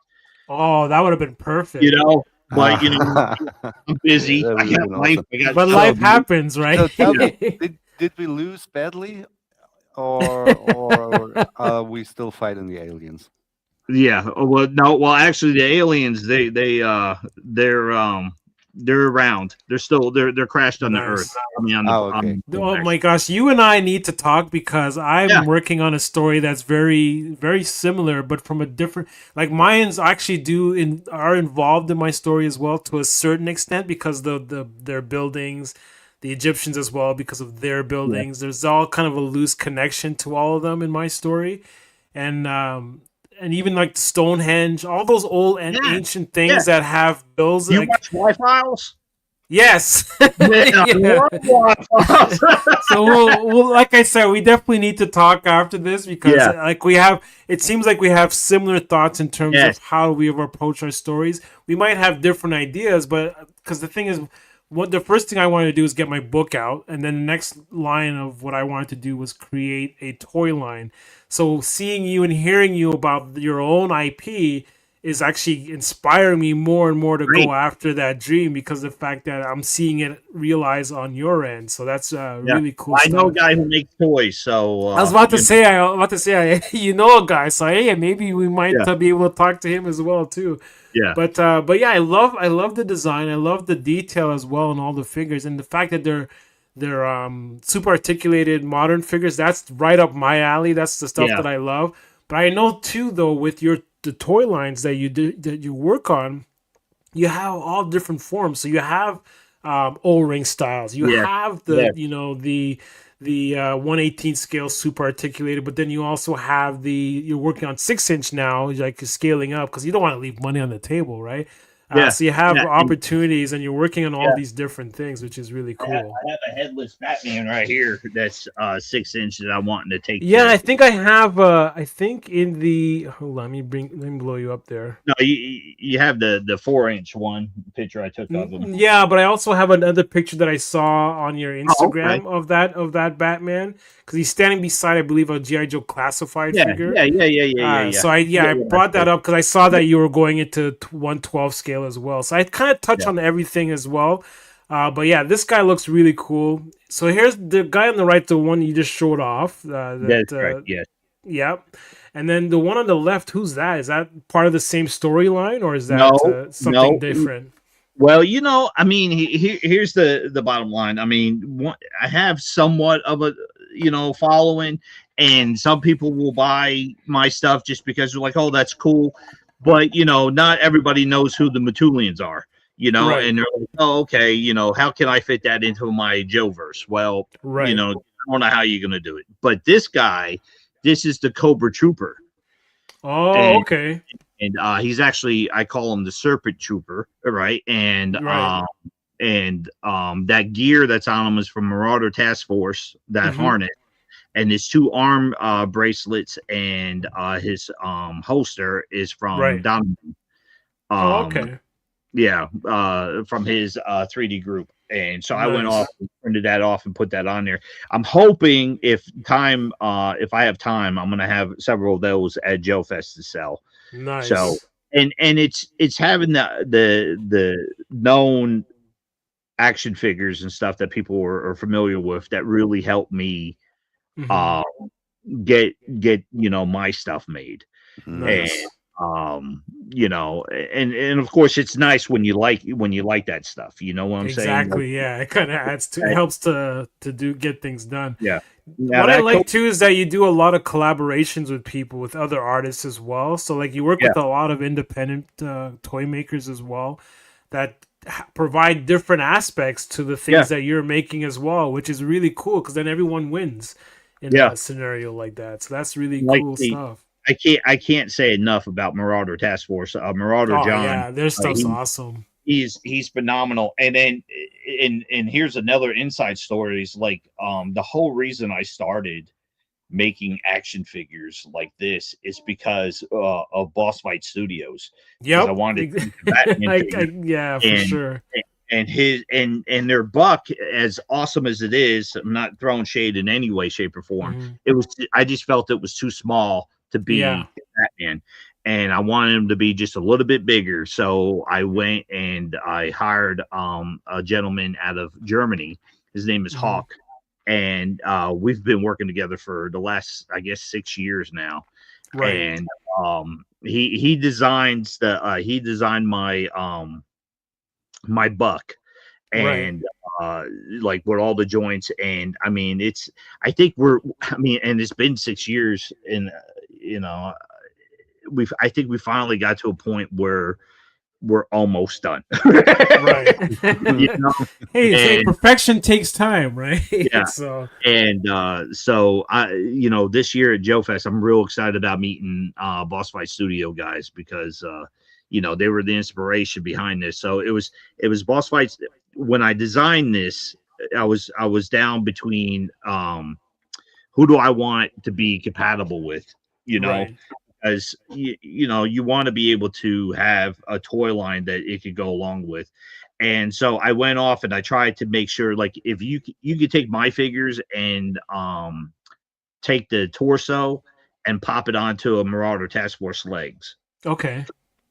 Oh, that would have been perfect. but I'm busy. That I would've got been life. awesome. I got But stuff. life happens, right? So tell me, did we lose badly, or are we still fighting the aliens? Yeah. Well, no. Well, actually, the aliens they're around. They're crashed on the Earth. Nice. I mean, Oh, okay. Oh my actually. gosh, you and I need to talk because Yeah. I'm working on a story that's very similar, but from a different. Like mine's actually are involved in my story as well to a certain extent because their buildings, the Egyptians as well because of their Yeah. buildings. There's all kind of a loose connection to all of them in my story, and even like Stonehenge, all those old and Yeah. ancient Yeah. things that have bills. You Like watch Y-Files? yes, Yeah. yeah. I love Y-Files. So we'll like I said, we definitely need to talk after this because Yeah. like it seems like we have similar thoughts in terms Yes. of how we approach our stories. We might have different ideas, but because the thing is, what the first thing I wanted to do is get my book out, and then the next line of what I wanted to do was create a toy line. So seeing you and hearing you about your own IP is actually inspiring me more and more to Great. go after that dream because of the fact that I'm seeing it realize on your end. So that's Yeah. really cool I know a stuff. guy who makes toys, so I was about to say, you know, a guy, so hey, maybe we might Yeah. be able to talk to him as well too. Yeah. But yeah, I love the design. I love the detail as well in all the figures, and the fact that they're super articulated modern figures. That's right up my alley. That's the stuff Yeah. that I love. But I know too, though, with the toy lines that you work on, you have all different forms. So you have O-ring styles. You Yeah. have Yeah. the 1/18 scale super articulated, but then you also have you're working on 6-inch now, like scaling up because you don't want to leave money on the table, right? Yeah. So you have Yeah. And opportunities, and you're working on all yeah. these different things, which is really I cool. have a headless Batman right here that's 6 inch that I'm wanting to take Yeah, care I of. think I have. I think in the hold on, let me blow you up there. No, you have the 4 inch one picture I took of him. Yeah, but I also have another picture that I saw on your Oh, okay. Instagram of that Batman because he's standing beside, I believe, a GI Joe classified Yeah, figure. yeah. So I brought that up because I saw that you were going into 1/12 scale as well. So I kind of touch Yeah. on everything as well. But yeah, this guy looks really cool. So here's the guy on the right, the one you just showed off. That's right. Yes. Yeah. And then the one on the left, who's that? Is that part of the same storyline or is that No, something no. different? Well, I mean, here's the bottom line. I mean, I have somewhat of a following, and some people will buy my stuff just because they're like, oh, that's cool. But not everybody knows who the Matulians are. Right. And they're like, oh, okay, how can I fit that into my Joe-verse? Well, Right. I don't know how you're gonna do it. But this guy, this is the Cobra Trooper. Oh, okay. And he's actually, I call him the Serpent Trooper, right? And Right. that gear that's on him is from Marauder Task Force, that Mhm. harness, and his 2 arm bracelets and his holster is from Right. Donovan. Oh, okay. Yeah, from his 3D group. And so I went Nice. off and printed that off and put that on there. I'm hoping if I have time, I'm gonna have several of those at Joe Fest to sell. Nice. So and it's having the known action figures and stuff that people are familiar with that really help me Mhm. get my stuff made. Nice. And and of course it's nice when you like that stuff, you know what I'm saying? Exactly. Yeah, it kind of adds to, it helps to get things done. Yeah. Now What I that like too is that you do a lot of collaborations with people, with other artists as well. So like you work with a lot of independent toy makers as well that provide different aspects to the things that you're making as well, which is really cool because then everyone wins in a scenario like that. So that's really cool stuff. I can't say enough about Marauder Task Force. Marauder John. Yeah, their stuff's awesome. He's phenomenal. And then and here's another inside story is like the whole reason I started making action figures like this is because of Boss Fight Studios. Yep. I wanted to Batman yeah, for sure. And their buck, as awesome as it is, I'm not throwing shade in any way, shape, or form. Mhm. I just felt it was too small to be Batman. And I wanted him to be just a little bit bigger. So I went and I hired a gentleman out of Germany. His name is Hawk. And we've been working together for the last, I guess, 6 years now. Right. And he designs he designed my my buck, Right. and like with all the joints, and I mean and it's been 6 years, and you know I think we finally got to a point where we're almost done. Right. You know, Hey, and perfection takes time, right? yeah, So and so this year at Joe Fest, I'm real excited about meeting Boss Fight Studio guys, because they were the inspiration behind this. So it was Boss Fights. When I designed this, I was down between who do I want to be compatible with, you know, right. as you want to be able to have a toy line that it could go along with. And so I went off and I tried to make sure, like, if you could take my figures and take the torso and pop it onto a Marauder Task Force legs, Okay.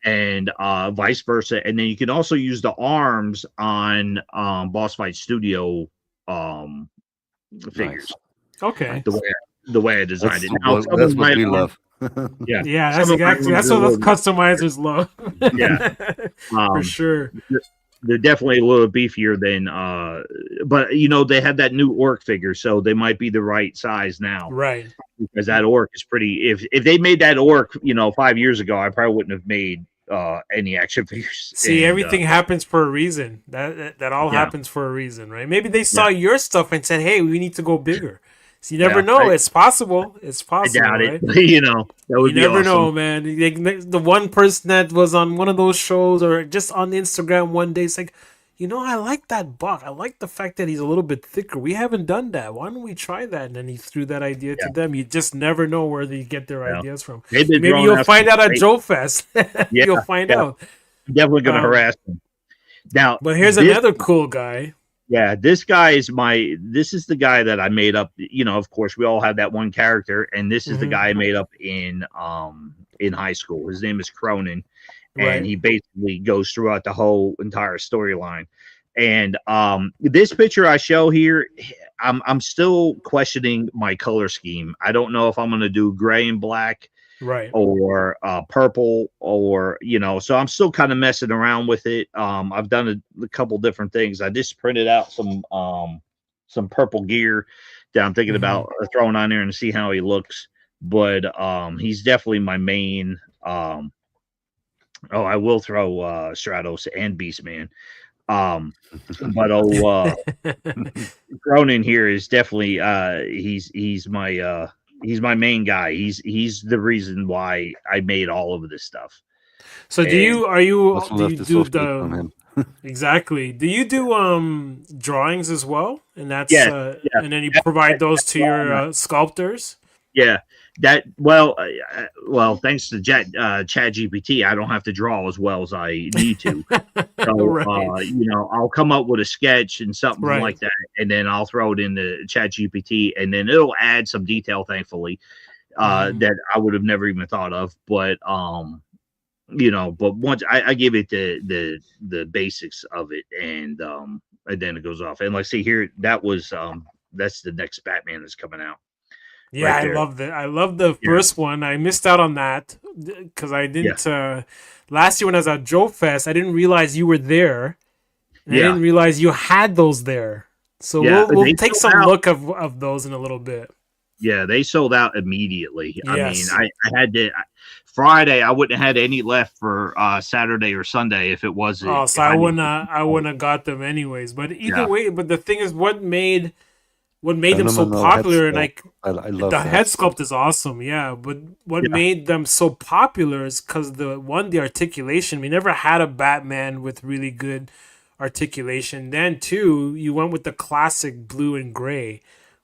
and vice versa. And then you can also use the arms on Boss Fight Studio figures, Nice. Okay. the way I designed That's it. Now, some that's of what my we arms, love. yeah, Yeah, some that's of my exactly arms that's are a what us little, customizers love. yeah. For Um, sure. they're definitely a little beefier than but they have that new orc figure, so they might be the right size now, Right. because that orc is pretty. If they made that orc 5 years ago, I probably wouldn't have made any action figures. See, And everything happens for a reason. That all yeah, happens for a reason, right? Maybe they yeah, saw your stuff and said, "Hey, we need to go bigger." So you never yeah, know. It's possible. It's I possible, doubt it. right? That You would be never awesome. know, man. The one person that was on one of those shows or just on Instagram one day, it's like, I like that buck. I like the fact that he's a little bit thicker. We haven't done that. Why don't we try that? And then he threw that idea to Yeah, them. You just never know where they get their yeah. ideas from. They've been Maybe throwing you'll out some find out at great. Joe Fest. Yeah, You'll find yeah. out. I'm definitely going to Um, harass them. Now, but here's this another cool guy. Yeah, this is the guy that I made up. Of course, we all have that one character, and this is the Hmm. guy I made up in high school. His name is Cronin, and Right. he basically goes throughout the whole entire storyline. And this picture I show here, I'm still questioning my color scheme. I don't know if I'm going to do gray and black Right. or purple, or so I'm still kind of messing around with it. I've done a couple different things. I just printed out some purple gear that I'm thinking Hmm. about throwing on there and see how he looks. But he's definitely my main. I will throw Stratos and Beastman. um but Cronin here is definitely he's my main guy. He's the reason why I made all of this stuff. So And Also do love you the do soft geek from the him. exactly? Do you do drawings as well? And that's yeah, yeah, and then you provide those to your sculptors? yeah. Well, thanks to Chat GPT, I don't have to draw as well as I need to. So, Right. I'll come up with a sketch and something Right. like that, and then I'll throw it into Chat GPT, and then it'll add some detail, thankfully, Hmm. that I would have never even thought of. But but once I give it the basics of it, and then it goes off. And like, see here, that's the next Batman that's coming out Yeah, right I there. love that. I love the Yeah, first one. I missed out on that because I yeah, didn't. Last year when I was at Joe Fest, I didn't realize you were there, and I yeah, didn't realize you had those there. So yeah. we'll They take sold some out. look of those in a little bit. Yeah, they sold out immediately. I mean, Yes. I had to Friday. I wouldn't have had any left for Saturday or Sunday if it wasn't Oh, so if I didn't. I wouldn't have got them anyways. But either Yeah, way, but the thing is, what made them so Phenomenal head popular, and sculpt. like I love the the head head sculpt. sculpt is awesome, yeah. But what yeah, made them so popular is because the articulation. We never had a Batman with really good articulation. Then two, you went with the classic blue and gray,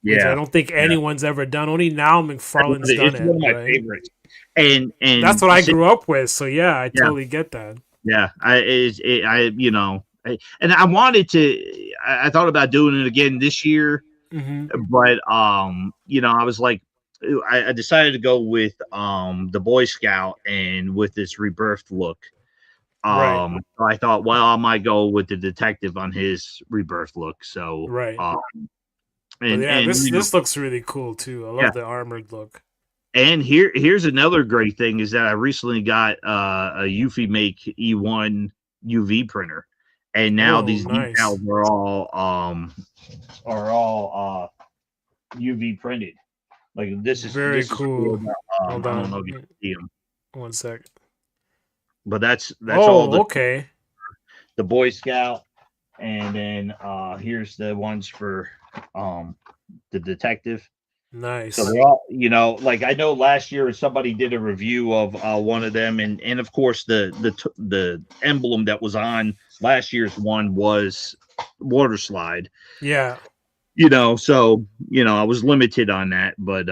which I yeah, don't think yeah. anyone's ever done. Only now I love McFarlane's it. done It's one it, of my right? favorites. And That's what I see, grew up with. So yeah, I yeah, totally get that. yeah. And I wanted to. I thought about doing it again this year, Hmm. but I was like, I decided to go with the Boy Scout and with this rebirthed look. Right, So I thought, well, I might go with the detective on his rebirth look. So, right. But and yeah, and this looks really cool too. I yeah, love the armored look. And here's another great thing is that I recently got a Eufy Make E1 UV printer, and now Oh, these nice. decals are all UV printed. Like Very this is for cool. the, Hold I don't know if you on. can see them, One sec. but that's all Oh, okay. the Boy Scout, and then here's the ones for the detective. So Nice. they're all, like I know last year somebody did a review of one of them, and of course the emblem that was on last year's one was water slide. Yeah. So I was limited on that, but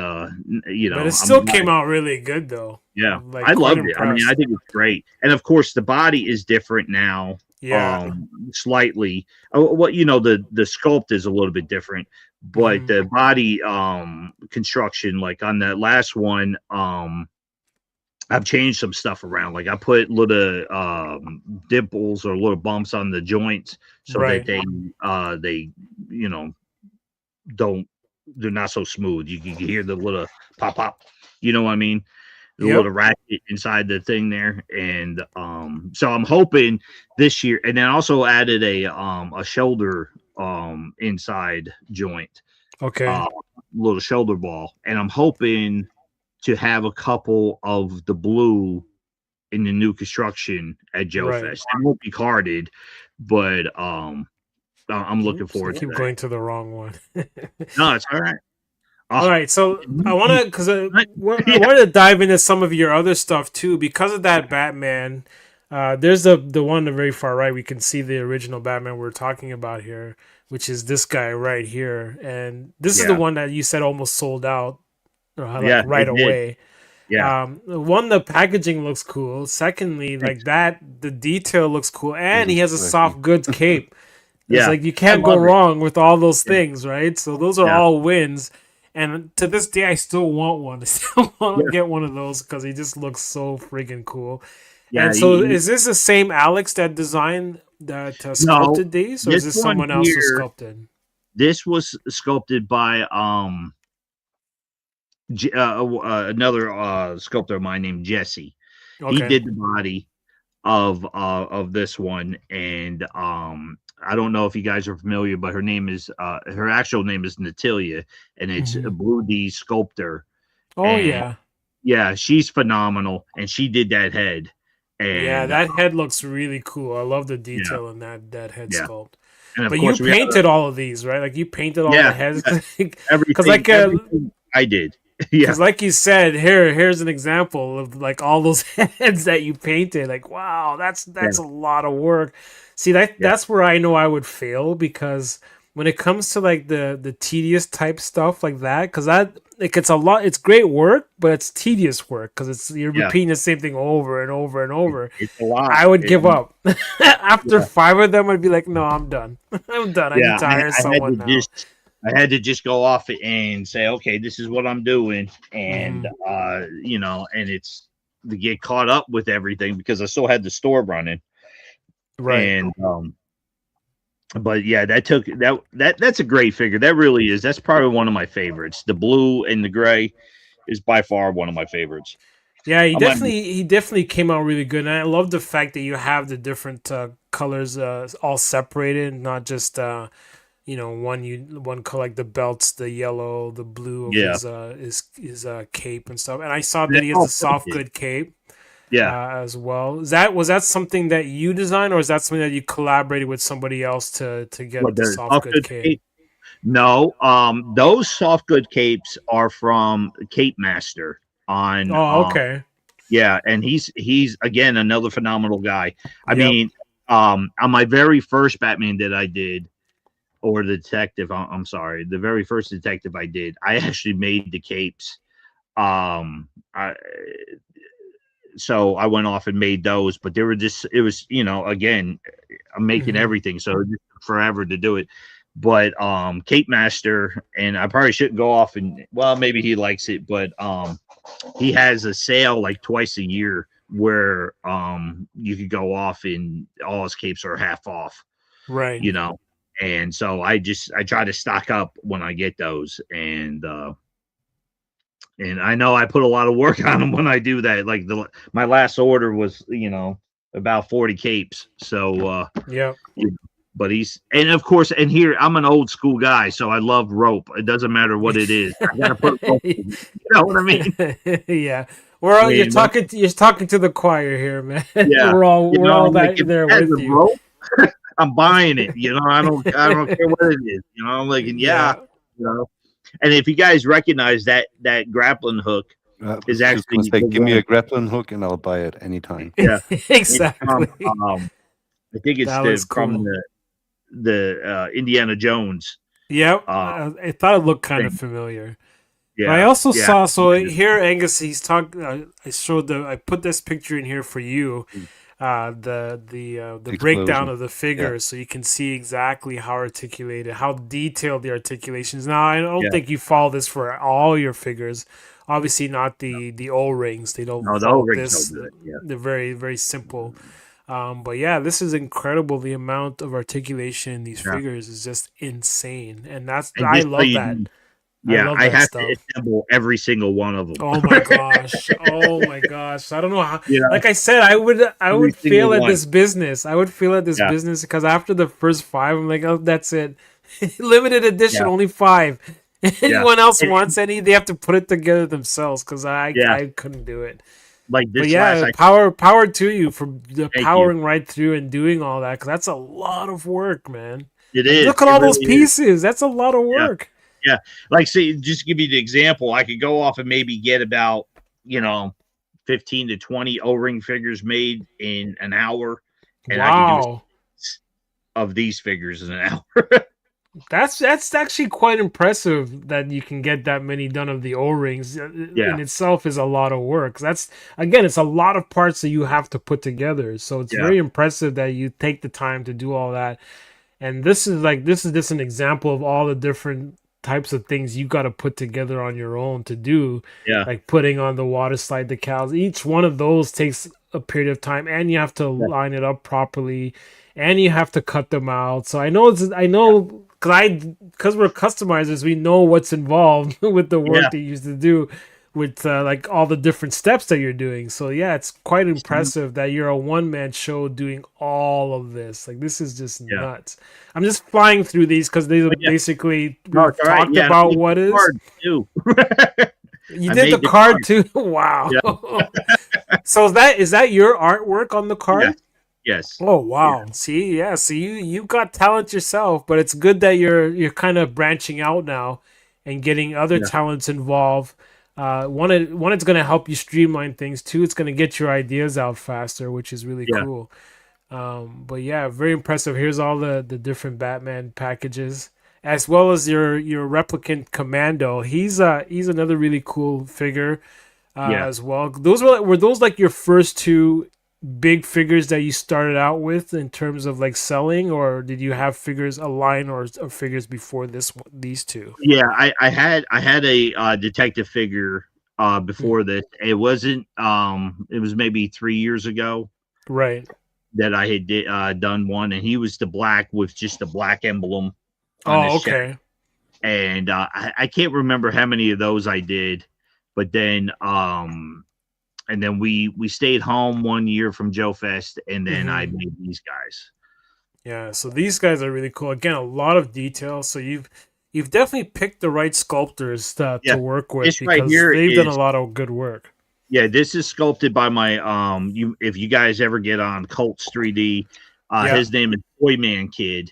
But it I'm still came out really good though. yeah, I'm like I quite loved it. I mean, I impressed. think it's great, and of course the body is different now, Yeah. slightly. What the sculpt is a little bit different, but Hmm. the body construction, like on that last one, I've changed some stuff around. Like I put little dimples or little bumps on the joints so that Right. they you know don't they're not so smooth. You can hear the little pop pop. You know what I mean? The Yep. little ratchet inside the thing there, and so I'm hoping this year, and then also added a shoulder inside joint, Okay. uh, little shoulder ball, and I'm hoping to have a couple of the blue in the new construction at Joe Right. Fest. It won't be carded, but I'm looking Oops, I forward to keep that. going to the wrong one. No, it's all right. All Oh, right, so I want to, because I yeah, wanted to dive into some of your other stuff too, because of that Batman. There's the one on the very far right. We can see the original Batman we're talking about here, which is this guy right here, and this is the yeah, one that you said almost sold out, like yeah. right It did. away. Yeah, One, the packaging looks cool. Secondly, like thanks. that, the detail looks cool, and he has a Thank you. soft goods cape. It's Yeah, like you I can't go love it. wrong with all those Yeah, things, right? So those are yeah, all wins. And to this day, I still want one. I still want to yeah, get one of those because he just looks so friggin' cool. yeah. And so, is this the same Alex that designed that No, sculpted these, or is this this one someone else who here, sculpted? this was sculpted by another sculptor of mine named Jesse. He Okay. did the body of this one, and I don't know if you guys are familiar, but her actual name is Natalia, and it's a Hmm. Blue D sculptor, Oh and yeah, yeah, she's phenomenal, and she did that head, yeah. and That head looks really cool. I love the yeah, detail in that head yeah, sculpt. and of But you course we have painted all of these, right? Like you painted all the yeah, heads, yeah, because like everything I did, yeah, because like you said, here's an example of like all those heads that you painted. Like, wow, yeah, that's a lot of work. See, that's where I know I would fail, because when it comes to like the tedious type stuff like that, because that like it's a lot. It's great work, but it's tedious work because you're yeah. repeating the same thing over and over and over. It's a lot. I would give up after Yeah, 5 of them. I'd be like, no, I'm done. I'm done. I need yeah. to hire someone now. I had to just go off it and say, okay, this is what I'm doing, and Hmm. and it's to get caught up with everything because I still had the store running, Right. and but yeah, that's a great figure. That really is. That's probably one of my favorites. The blue and the gray is by far one of my favorites. Yeah, I'm like, he definitely came out really good, and I love the fact that you have the different colors all separated, not just one color, like the belts, the yellow, the blue of yeah, his cape and stuff. And I saw that they're he has all a soft printed. good cape Yeah. as well. Was that something that you designed, or is that something that you collaborated with somebody else to get What the the soft soft good good cape? cape? No, those soft good capes are from Cape Master on Oh, okay. yeah, and he's again another phenomenal guy. I Yep. mean, on my very first Batman that I did, or the detective, I'm sorry, the very first detective I did, I actually made the capes. I so I went off and made those, but they were just it was again I'm making Hmm. everything, so it took forever to do it. But Cape Master, and I probably shouldn't go off and well maybe he likes it, but he has a sale like twice a year where you could go off and all his capes are half off, Right. you know. And so I try to stock up when I get those, and And I know I put a lot of work on them when I do that. Like my last order was, about 40 capes. So, Yeah. but and of course, and here I'm an old school guy, so I love rope. It doesn't matter what it is. I gotta put rope in it. You know what I mean? Yeah. You're mean, talking to the choir here, man. Yeah. we're all Like that if there it has with a you. rope, I'm buying it. I don't care what it is. I'm like, yeah. And if you guys recognize that grappling hook I is was just gonna actually say, the give me one. a grappling hook and I'll buy it anytime. Yeah. It's Exactly. from, I think it's That was from cool. the Indiana Jones. Yep. Uh, I thought it looked kind of thing. familiar. Yeah. But I also yeah. saw, so here Angus, he's talking. I put this picture in here for you, the breakdown Explosion. of the figures, so you can see exactly how articulated, how detailed the articulations. Now I don't Yeah. think you follow this for all your figures. Obviously, not the O rings. They don't No, the follow O-rings this. don't do it, yeah. They're very very simple. But yeah, this is incredible. The amount of articulation in these Yeah. figures is just insane, and that's And I just so love you that. know, Yeah, love I that have stuff. to assemble every single one of them. Oh my gosh. Oh my gosh. I don't know how, You know, like I said, I every would fail single at one. this business. I would fail at this Yeah. business because after the first 5, I'm like, oh, that's it. Limited edition, Yeah. only 5. Anyone else And- wants any, they have to put it together themselves because Yeah. I couldn't do it. Like But this yeah, last, power to you for you. powering right through and doing all that, because that's a lot of work, man. it Like, is. look at It all those really is. pieces. That's a lot of Yeah. work. Like, say, just give you the example. I could go off and maybe get about 15 to 20 O-ring figures made in an hour, and I could do Wow. of these figures in an hour. That's actually quite impressive that you can get that many done of the O-rings. Yeah. In itself is a lot of work. That's, again, it's a lot of parts that you have to put together. So it's Yeah. very impressive that you take the time to do all that. And this is just an example of all the different types of things you got to put together on your own to do. Yeah. Like putting on the water slide decals. Each one of those takes a period of time, and you have to line it up properly, and you have to cut them out. So I know because we're customizers, we know what's involved with the work Yeah. that you used to do with like all the different steps that you're doing. So yeah, it's quite impressive that you're a one-man show doing all of this. Like, this is just nuts. I'm just flying through these because they basically No, we've it's all right. talked Yeah, I about made what the is. card, too. You I did made the the card card. too. Wow. So is that your artwork on the card? Yes. Yes. Oh wow! See, yeah, so you got talent yourself, but it's good that you're kind of branching out now and getting other talents involved. One, it's going to help you streamline things. Two, it's going to get your ideas out faster, which is really cool. But yeah, very impressive. Here's all the different Batman packages, as well as your replicant Commando. He's another really cool figure as well. Those were those like your first 2 big figures that you started out with in terms of like selling, or did you have figures, a line or figures before these 2? Yeah, I had a detective figure before this. It wasn't it was maybe 3 years ago, Right. that I had done one, and he was the black with just the black emblem on his chest. Okay. And I can't remember how many of those I did, but then and then we stayed home 1 year from Joe Fest, and then I made these guys. Yeah, so these guys are really cool. Again, a lot of detail. So you've definitely picked the right sculptors to work with, This right because here they've done a is- lot of good work. Yeah, this is sculpted by my if you guys ever get on Colts 3D, his name is Toyman Kid.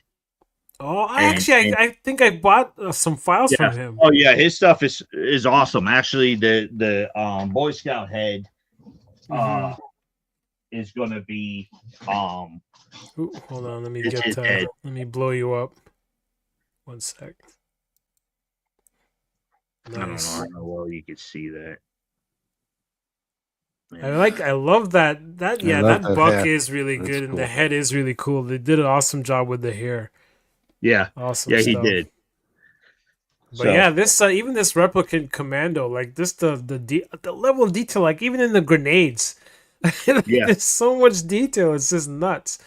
Oh, I think I bought some files from him. Oh yeah, his stuff is awesome. Actually, the Boy Scout head is going to be Ooh, hold on, let me It's his head. let me blow you up. 1 sec. Nice. I don't know how well you could see that. I love that love that that buck hair. is really That's good, and cool. the head is really cool. They did an awesome job with the hair. Yeah, Awesome. yeah, he stuff. did. But So- yeah, this even this replicant Commando, like this the level of detail, like even in the grenades, there's so much detail. It's just nuts.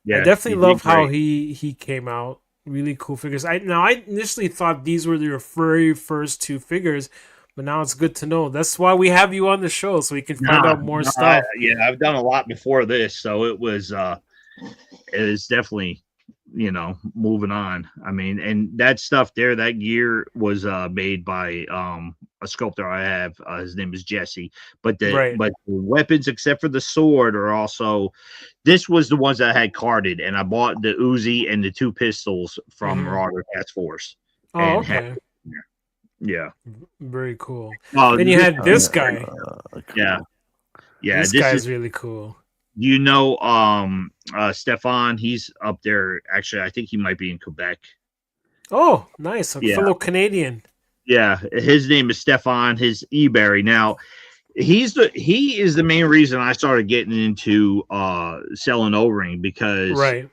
Yeah, I definitely he did love how great. he came out. Really cool figures. I initially thought these were your very first 2 figures, But now it's good to know. That's why we have you on the show, so we can find Nah, out more nah, stuff. yeah, I've done a lot before this, so it was definitely, moving on. I mean, and that stuff there, that gear was made by a sculptor I have. His name is Jesse. But the Right. weapons, except for the sword, are also. This was the ones that I had carded, and I bought the Uzi and the 2 pistols from Mhm. Marauder Task Force. Oh, And okay. yeah. Very cool. Oh, Then you had this guy. Cool. Yeah. Yeah, This this guy is is really cool. Stefan. He's up there. Actually, I think he might be in Quebec. Oh, nice. A Yeah. fellow Canadian. Yeah, his name is Stefan. His eBerry. Now, he is the main reason I started getting into selling O-ring, because Right.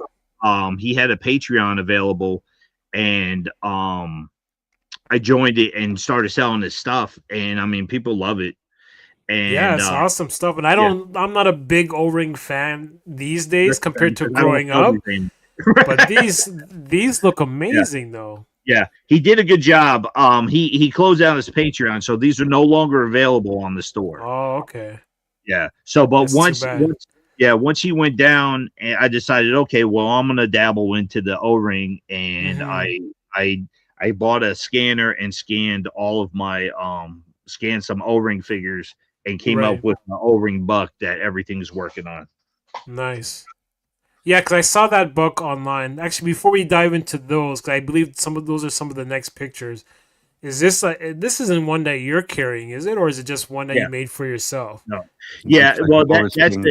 he had a Patreon available, and I joined it and started selling his stuff, and I mean, people love it. Yeah, And it's awesome stuff. And I'm not a big O-ring fan these days compared to I don't growing sell up. anything. But these look amazing though. Yeah, he did a good job. He closed out his Patreon, so these are no longer available on the store. Oh, okay. Yeah. So, but That's too bad. once he went down, and I decided, okay, well, I'm gonna dabble into the O-ring, and Mhm. I bought a scanner and scanned all of my scanned some O-ring figures and came up Right. with an O-ring buck that everything's working on. Nice. Yeah, because I saw that book online. Actually, before we dive into those, because I believe some of those are some of the next pictures. Is this this isn't one that you're carrying, is it, or is it just one that Yeah. you made for yourself? No. Yeah. Looks like Well, a Boris King.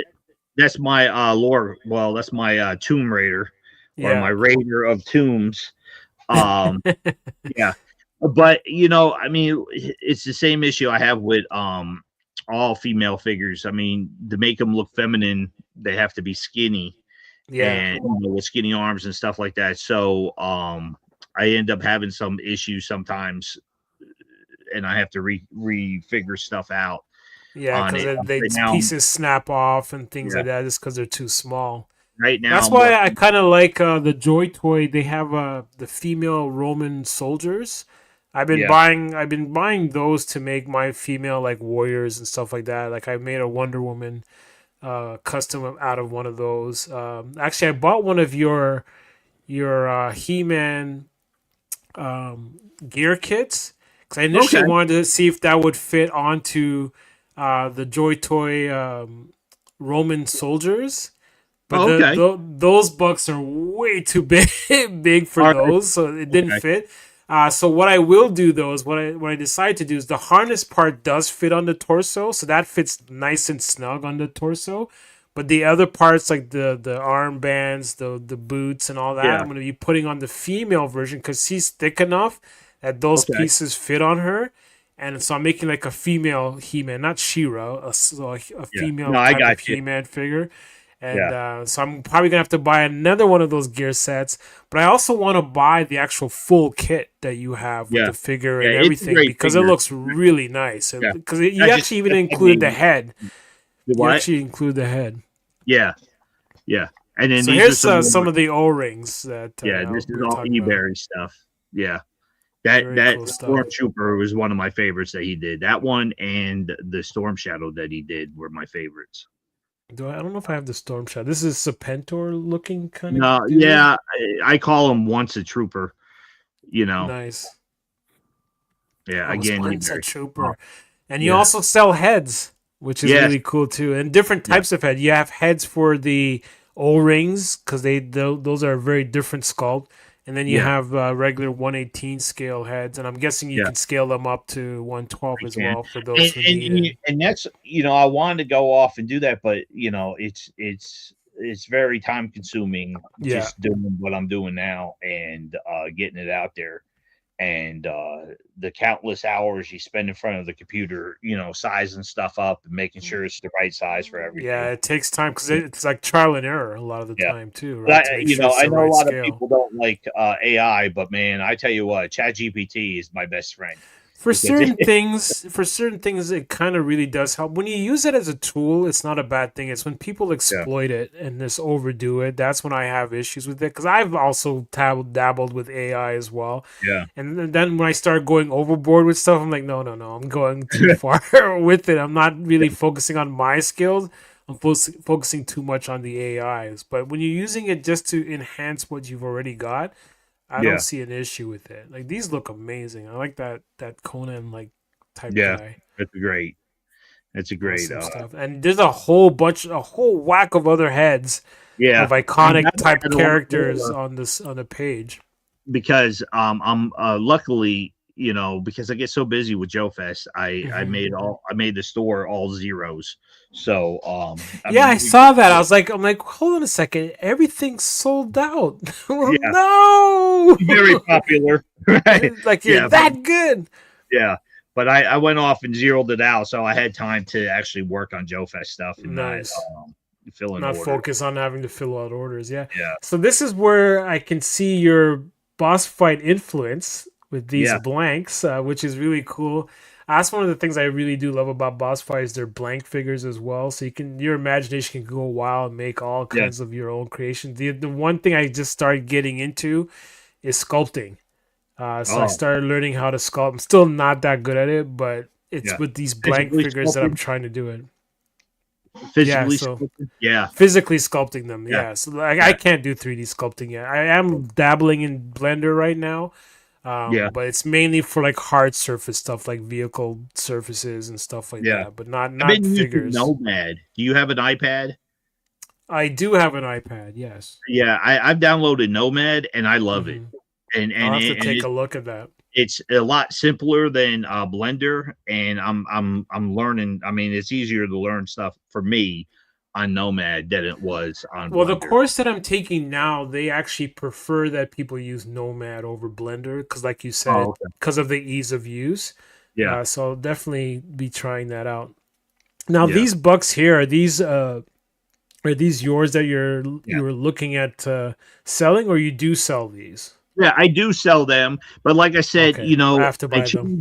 that's my lore. Well, that's my Tomb Raider, or my Yeah. Raider of Tombs. Um, yeah. But I mean, it's the same issue I have with all female figures. I mean, to make them look feminine, they have to be skinny, Yeah. and with skinny arms and stuff like that. So I end up having some issues sometimes, and I have to refigure stuff out Yeah, on because it. they Right now, pieces snap off and things yeah. like that just because they're too small. Right now, That's I'm why I working- kind of like the Joy Toy. They have the female Roman soldiers. I've been Yeah. buying those to make my female like warriors and stuff like that. Like I made a Wonder Woman custom out of one of those. Actually, I bought one of your He-Man gear kits because I initially Okay. wanted to see if that would fit onto the Joy Toy Roman soldiers. But Oh, okay. those bucks are way too big for All right. those, so it didn't Okay. fit. So what I will do though is what I decided to do is the harness part does fit on the torso, so that fits nice and snug on the torso. But the other parts like the armbands, the boots, and all that, Yeah. I'm gonna be putting on the female version because she's thick enough that those Okay. pieces fit on her. And so I'm making like a female He-Man, not She-Ra, a female No, I type got of you. He-Man figure. And Yeah. so I'm probably gonna have to buy another one of those gear sets. But I also want to buy the actual full kit that you have with Yeah. the figure Yeah, and it's a everything great because it figure. looks really nice. Yeah. Because you That's actually even just- include the head. The You what? actually include the head. Yeah. Yeah. And then So these here's are some of the O-rings that yeah, this we is were all talking about. eBerry stuff. Yeah. Very That cool stuff. Stormtrooper was one of my favorites that he did. That one and the Storm Shadow that he did were my favorites. I don't know if I have the Storm Shadow. This is Serpentor looking kind No, of dude. yeah, I call him once a trooper. Nice. Yeah, I was again, once a eBerry. trooper. And you Yeah. also sell heads, which is Yes. really cool too. And different types of head. You have heads for the O-rings because those are a very different sculpt. And then you Yeah. have regular 1/18 scale heads, and I'm guessing you Yeah. can scale them up to 112 as can. well for those who need it. And that's I wanted to go off and do that, but it's very time consuming Yeah. just doing what I'm doing now and getting it out there, and the countless hours you spend in front of the computer, sizing stuff up and making sure it's the right size for everything. Yeah, it takes time because it's like trial and error a lot of the Yeah. time too, But right? To make sure it's I the know right a lot scale. of people don't like AI, but man, I tell you what, ChatGPT is my best friend. For Because certain things, it kind of really does help. When you use it as a tool, it's not a bad thing. It's when people exploit it and just overdo it. That's when I have issues with it. Because I've also dabbled with AI as well. yeah, And then when I start going overboard with stuff, I'm like, no, I'm going too far with it. I'm not really focusing on my skills. I'm focusing too much on the AIs. But when you're using it just to enhance what you've already got, I yeah, don't see an issue with it. Like these look amazing. I like that Conan like type yeah. guy. That's great. That's a great. Awesome stuff. And there's a whole whack of other heads Yeah, of I'm iconic glad I type had a lot characters more on the page. because I'm luckily, because I get so busy with Joe Fest, I made the store all zeros. So I Yeah, mean, I saw that. I'm like, hold on a second. Everything's sold out. Well, yeah, no. very popular, right? Like you're Yeah, but that good. yeah, but I went off and zeroed it out, so I had time to actually work on Joe Fest stuff and not Nice. fill in Not orders. focus on having to fill out orders. Yeah. Yeah, So this is where I can see your boss fight influence with these yeah, blanks, which is really cool. That's one of the things I really do love about boss fights. They're blank figures as well, so your imagination can go wild and make all yeah. kinds of your own creations. The one thing I just started getting into is sculpting. So I Oh, started learning how to sculpt. I'm still not that good at it, but it's yeah. with these blank Physically figures that I'm sculpted. trying to do it. Yeah, Physically so sculpted. Yeah, physically sculpting them. yeah, Yeah, so like I yeah, can't do 3D sculpting yet. I am dabbling in Blender right now, yeah, but it's mainly for like hard surface stuff, like vehicle surfaces and stuff like yeah. that. But not I've not been using figures. Nomad. Do you have an iPad? I do have an iPad. Yes. Yeah, I've downloaded Nomad and I love it. hmm And I'll and have to it, and take it, a look at that. it's a lot simpler than Blender, and I'm learning. I mean, it's easier to learn stuff for me on Nomad than it was on Well, the Blender. course that I'm taking now, they actually prefer that people use Nomad over Blender because, like you said, Oh, okay. because of the ease of use. Yeah, So I'll definitely be trying that out. Now, yeah, these bucks here are these yours that yeah. you're looking at selling, or you do sell these? Yeah, I do sell them, but like I said, Okay, I have to I buy them.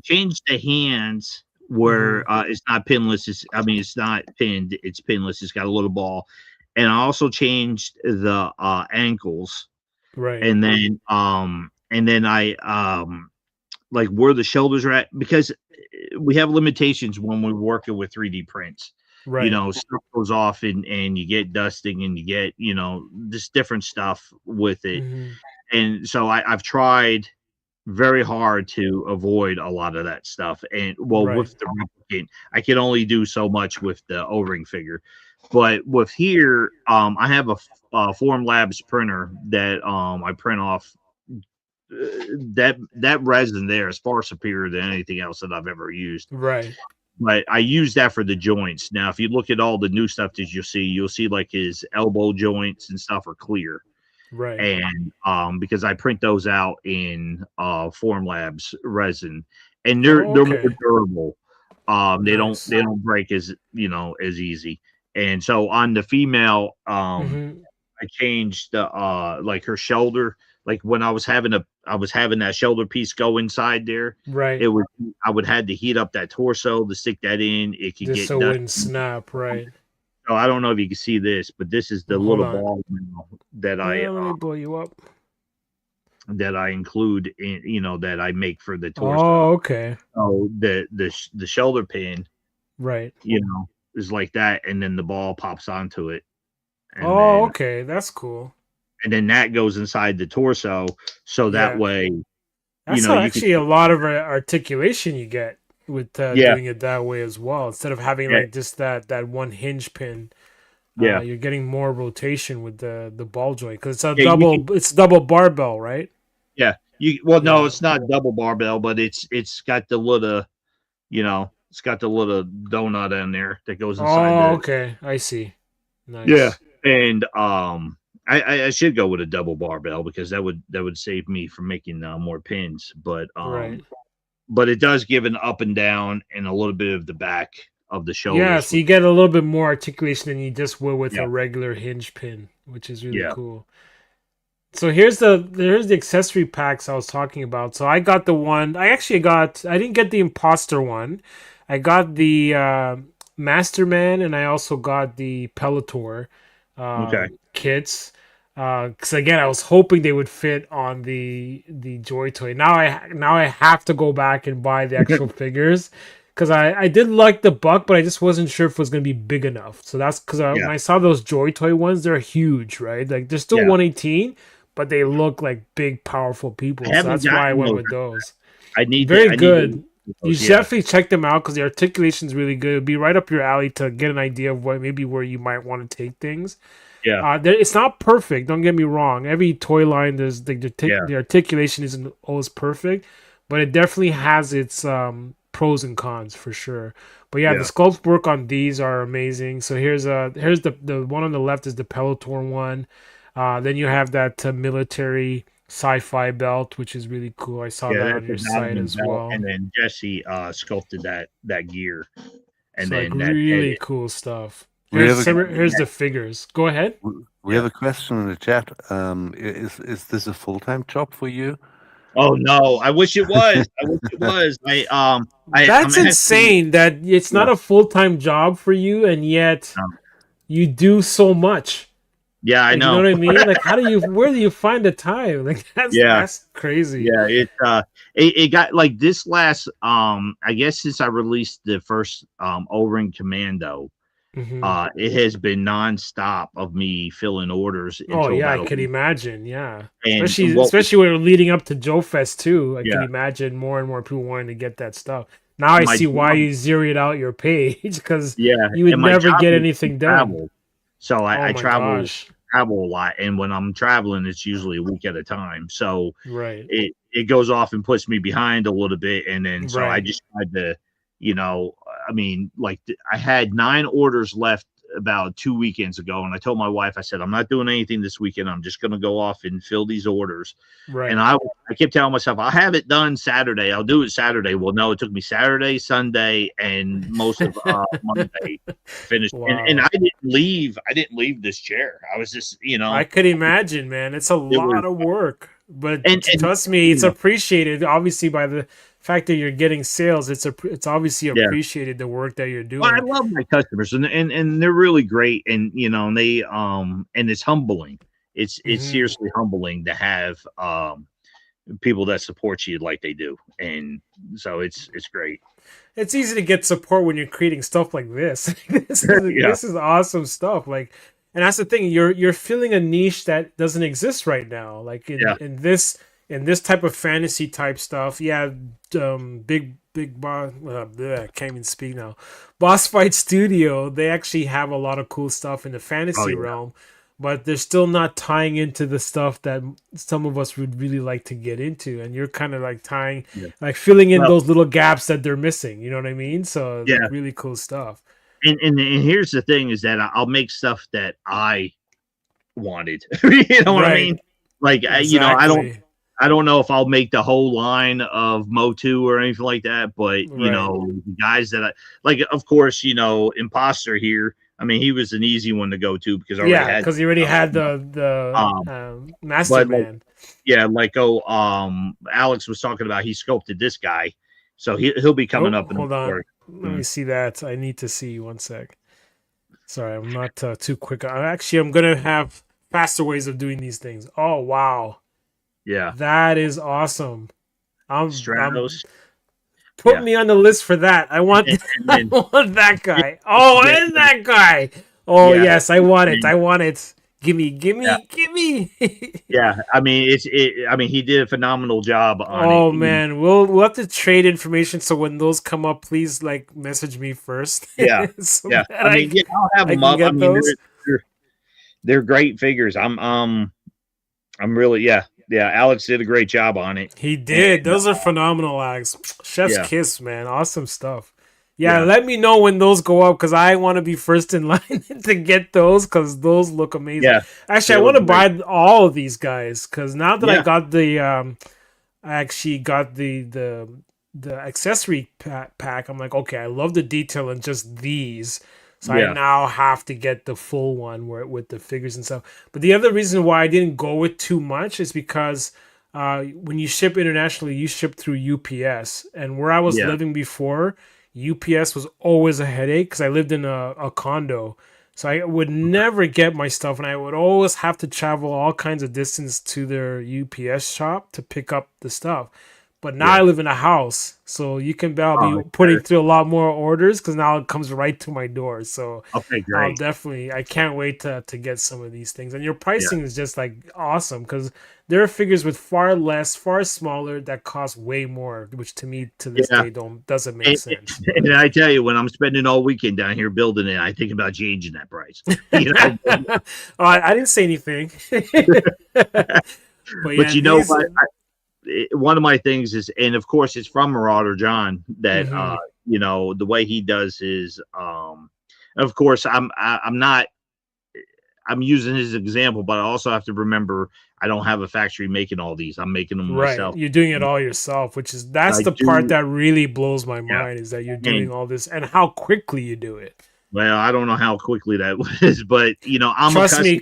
changed the hands hmm where it's not pinless. It's not pinned. It's pinless. It's got a little ball, and I also changed the ankles, Right, and then I like where the shoulders are at because we have limitations when we're working with 3D prints. right. Stuff goes off and you get dusting and you get just different stuff with it, hmm and so I've tried very hard to avoid a lot of that stuff. And well, Right. with the replicant, I can only do so much with the O-ring figure. But with here, I have a Form Labs printer that I print off. That resin there is far superior than anything else that I've ever used. Right. But I use that for the joints. Now, if you look at all the new stuff that you'll see like his elbow joints and stuff are clear. Right. And because I print those out in Formlabs resin, and Oh, they're more okay. durable. They don't Nice. break as as easy. And so on the female, hmm I changed the like her shoulder. Like when I was having that shoulder piece go inside there, Right. it would I would had to heat up that torso to stick that in. It could Just get so it dusty. wouldn't snap. Right. So I don't know if you can see this, but this is the Well, hold little on. ball now that Yeah, let me blow you up. I include in that I make for the torso. Oh, okay. So the shoulder pin, Right. is like that, and then the ball pops onto it, and Oh, then okay. That's cool. that goes inside the torso, so that Yeah. way That's you can actually a lot of articulation you get with yeah doing it that way as well. Instead of having yeah like just that one hinge pin, yeah you're getting more rotation with the ball joint because yeah you can it's double barbell, right? yeah no, Yeah. it's not double barbell, but it's got the little it's got the little donut in there that goes inside Oh, the okay. I see. yeah. Nice. And I should go with a double barbell because that would save me from making more pins. Right. But it does give an up and down and a little bit of the back of the Yeah, shoulders. so you get a little bit more articulation than you just will with Yeah, a regular hinge pin, which is really yeah, cool. So here's the accessory packs I was talking about. So I got the one. I didn't get the imposter one. I got the Masterman, and I also got the Pelotor Okay. kits. Because again, I was hoping they would fit on the Joy Toy. Now I have to go back and buy the actual figures because I did like the buck, but I just wasn't sure if it was gonna be big enough. So that's because Yeah. when I saw those Joy Toy ones, they're huge, right? Like they're still Yeah. 118, but they look like big, powerful people. I So haven't that's why I gotten went those. with those. I need Very to. good. You Yeah. should definitely check them out because the articulation's really good. It'd be right up your alley to get an idea of what maybe where you might want to take things. Yeah. It's not perfect. Don't get me wrong. Every toy line, there's Yeah. the articulation isn't always perfect, but it definitely has its pros and cons for sure. But yeah, the Yeah. sculpt work on these are amazing. So here's the one on the left is the Peloton one. Then you have that military sci-fi belt, which is really cool. I saw Yeah, that that's on your a site Donovan as belt, well. and then Jesse sculpted that gear, and So like then that really edit. cool stuff. We have Here's the figures. Go ahead. we have a question in the chat. Is this a full-time job for you? Oh no, I wish it was. I wish it was. That's I'm insane that it's not Yeah. a full-time job for you and yet Um, you do so much. yeah, I Like, you know know. what I mean? Like where do you find the time? Like Yeah. that's crazy. Yeah, it got like this last I guess since I released the first O-Ring Commando, Mhm. it has been nonstop of me filling orders Oh until yeah, I about a could week. imagine, yeah. And Especially what especially when we're leading up to Joe Fest too. I could yeah, imagine more and more people wanting to get that stuff. Now I my see why job, you zeroed out your page because yeah, you would and my never job get is anything done. travel. So Oh I my gosh. travel a lot, and when I'm traveling, it's usually a week at a time. So Right. it goes off and puts me behind a little bit, and then so I Right. just tried to, you know, I mean, like I had 9 orders left about 2 weekends ago, and I told my wife, I said, I'm not doing anything this weekend. I'm just going to go off and fill these orders. And Right. I kept telling myself, I'll have it done Saturday. I'll do it Saturday. Well, no, it took me Saturday, Sunday, and most of Monday to finish. And Wow. I didn't leave. I didn't leave this chair. I was just, I could imagine, man. It's a it was, lot of work, but and trust me, you it's know, appreciated. Obviously, by the fact that you're getting sales, it's obviously yeah. appreciated the work that you're Well, I doing. love my customers, and they're really great, and you know, and they and it's humbling. It's Hmm. seriously humbling to have people that support you like they do, and so it's great. It's easy to get support when you're creating stuff like this. Yeah, This is awesome stuff. Like, and that's the thing. You're filling a niche that doesn't exist right now. Like yeah. in this type of fantasy type stuff. Yeah, big boss. I can't even speak now. Boss Fight Studio. They actually have a lot of cool stuff in the Oh fantasy yeah, realm, but they're still not tying into the stuff that some of us would really like to get into. And you're kind of like tying, yeah. like filling in Well, those little gaps that they're missing. You know what I mean? So like yeah. really cool stuff. And here's the thing: is that I'll make stuff that I wanted. You know what I Right. mean? Like you know, Exactly. I don't know if I'll make the whole line of Motu or anything like that, but you Right. know, the guys that I like, of course, you know, Imposter here. I mean, he was an easy one to go to because I already Yeah, had. because you already had Um, Master but like, Man. yeah, like Alex was talking about, he sculpted this guy, so he'll be coming Oh, up in the hold on. work. Let me see that. I need to see one sec. Sorry, I'm not too quick. I'm gonna have faster ways of doing these things. Oh wow, Yeah, that is awesome. I'm Stratos. put Yeah, me on the list for that. I want and I then want that guy. Oh, yeah, and that guy. Oh yeah, yes, I want it. and I want it. Gimme, yeah. gimme, gimme. Yeah, I mean I mean he did a phenomenal job on it. Oh man, we'll have to trade information. So when those come up, please like message me first, Yeah, so yeah. that I mean, yeah, I'll have I them can up. I get mean, those. they're they're great figures. I'm really yeah. Alex did a great job on it, He did. and Those are phenomenal acts. Chef's yeah, kiss, man. Awesome stuff. Yeah, yeah, let me know when those go up because I want to be first in line to get those because those look amazing. yeah. Actually, They I look want to great. buy all of these guys because now that I Yeah, got I actually got the accessory pack. I'm like, okay, I love the detail in just these. So I now have to get the full one with the figures and stuff. But the other reason why I didn't go with too much is because when you ship internationally, you ship through UPS. And where I was living before, UPS was always a headache because I lived in a condo. So I would never get my stuff, and I would always have to travel all kinds of distance to their UPS shop to pick up the stuff. But now I live in a house, so I'll be putting through a lot more orders because now it comes right to my door. So I can't wait to get some of these things. And your pricing is just like awesome because there are figures with far smaller that cost way more, which to me to this day doesn't make sense. And I tell you, when I'm spending all weekend down here building it, I think about changing that price. You know? I didn't say anything. but you know what? One of my things is, and of course it's from Marauder John, that you know, the way he does his of course I'm using his example, but I also have to remember I don't have a factory making all these. I'm making them myself. You're doing it all yourself, that's the part that really blows my mind, is that you're doing all this and how quickly you do it. Well, I don't know how quickly that was, but you know, Trust me,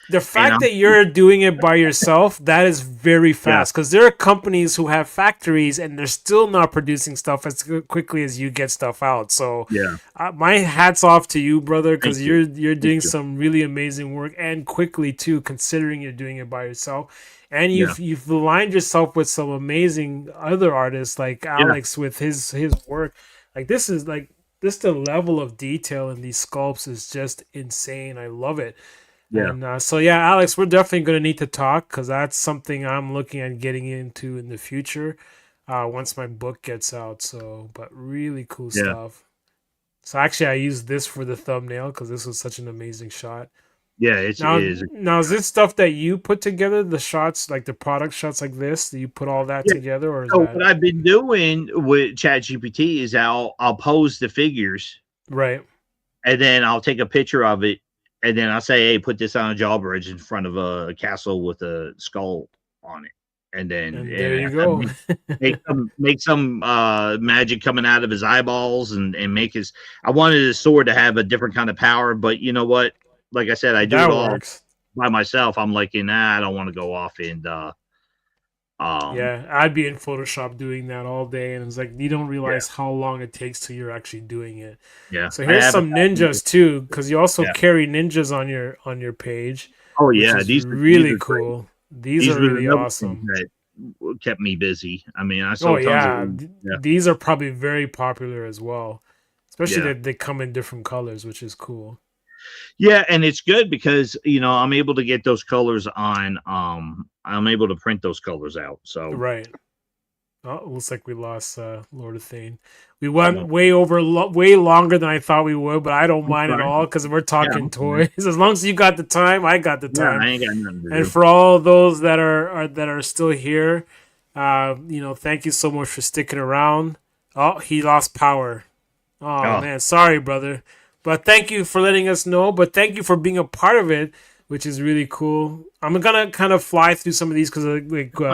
the fact that you're doing it by yourself, that is very fast, because there are companies who have factories and they're still not producing stuff as quickly as you get stuff out. So my hat's off to you, brother, because you're doing some really amazing work, and quickly too, considering you're doing it by yourself. And you've aligned yourself with some amazing other artists like Alex with his work. Like this is like the level of detail in these sculpts is just insane. I love it. And Alex, we're definitely going to need to talk, because that's something I'm looking at getting into in the future once my book gets out. So, but really cool stuff. So actually, I used this for the thumbnail because this was such an amazing shot. Yeah, it is. Now, is this stuff that you put together, the shots, like the product shots like this? Do you put all that together? Or what I've been doing with ChatGPT is I'll pose the figures. Right. And then I'll take a picture of it. And then I'll say, hey, put this on a drawbridge in front of a castle with a skull on it. And then there you go. make some magic coming out of his eyeballs and make his. I wanted his sword to have a different kind of power, but you know what? Like I said, I do it all by myself. I'm like, I don't want to go off and I'd be in Photoshop doing that all day, and it's like you don't realize how long it takes till you're actually doing it. Yeah. So here's some ninjas too, because you also carry ninjas on your page. Oh yeah, these are really cool. These are really awesome. That kept me busy. I mean, I saw these are probably very popular as well, especially that they come in different colors, which is cool. Yeah, and it's good because I'm able to get those colors on. I'm able to print those colors out. So right. Oh, it looks like we lost Lord of Thane. We went way longer than I thought we would, but I don't mind at all because we're talking toys. As long as you got the time, I got the time. I ain't got nothing to do. And for all those that are still here, thank you so much for sticking around. Oh, he lost power. Oh man, sorry, brother. But thank you for letting us know. But thank you for being a part of it, which is really cool. I'm gonna kind of fly through some of these because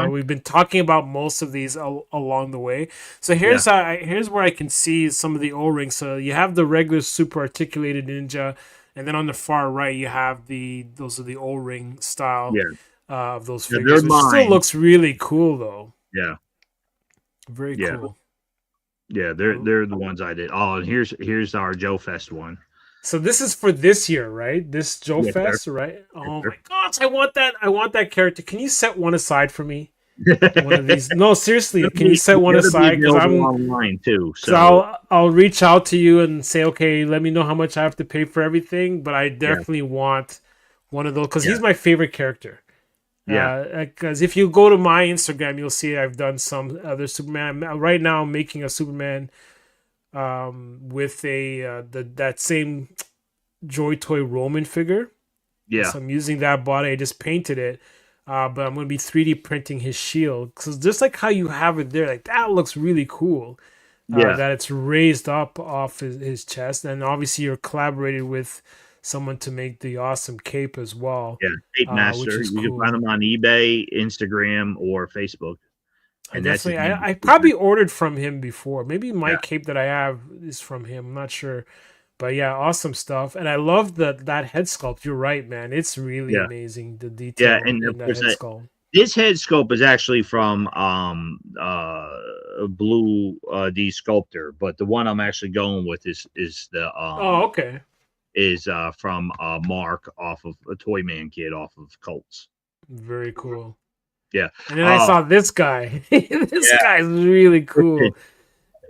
we've been talking about most of these along the way. So here's where I can see some of the O-rings. So you have the regular super articulated ninja, and then on the far right you have those are the O-ring style of those figures. It still looks really cool though. Yeah, very cool. Yeah, they're the ones I did. Oh, and here's our Joe Fest one. So this is for this year, right? This Joe Fest, right? Oh my gosh, I want that character. Can you set one aside for me? One of these. No, seriously, can you set one aside? Because I'm online too. So I'll reach out to you and say, okay, let me know how much I have to pay for everything. But I definitely want one of those because he's my favorite character. Yeah, because if you go to my Instagram, you'll see I've done some other Superman. Right now, I'm making a Superman with that same Joy Toy Roman figure. Yeah, so I'm using that body. I just painted it, but I'm going to be 3D printing his shield because just like how you have it there, like that looks really cool. That it's raised up off his chest, and obviously you're collaborated with someone to make the awesome cape as well. Yeah, Cape Master. You can find them on eBay, Instagram, or Facebook. And I probably ordered from him before. Maybe my cape that I have is from him. I'm not sure. But yeah, awesome stuff. And I love that head sculpt. You're right, man. It's really Yeah. amazing, the detail And of in that course, head sculpt. this head sculpt is actually from Blue D Sculptor, but the one I'm actually going with is the Oh, okay. is from Mark off of a Toy Man Kid off of Colts. Very cool. Yeah. And then I saw this guy. This guy's really cool.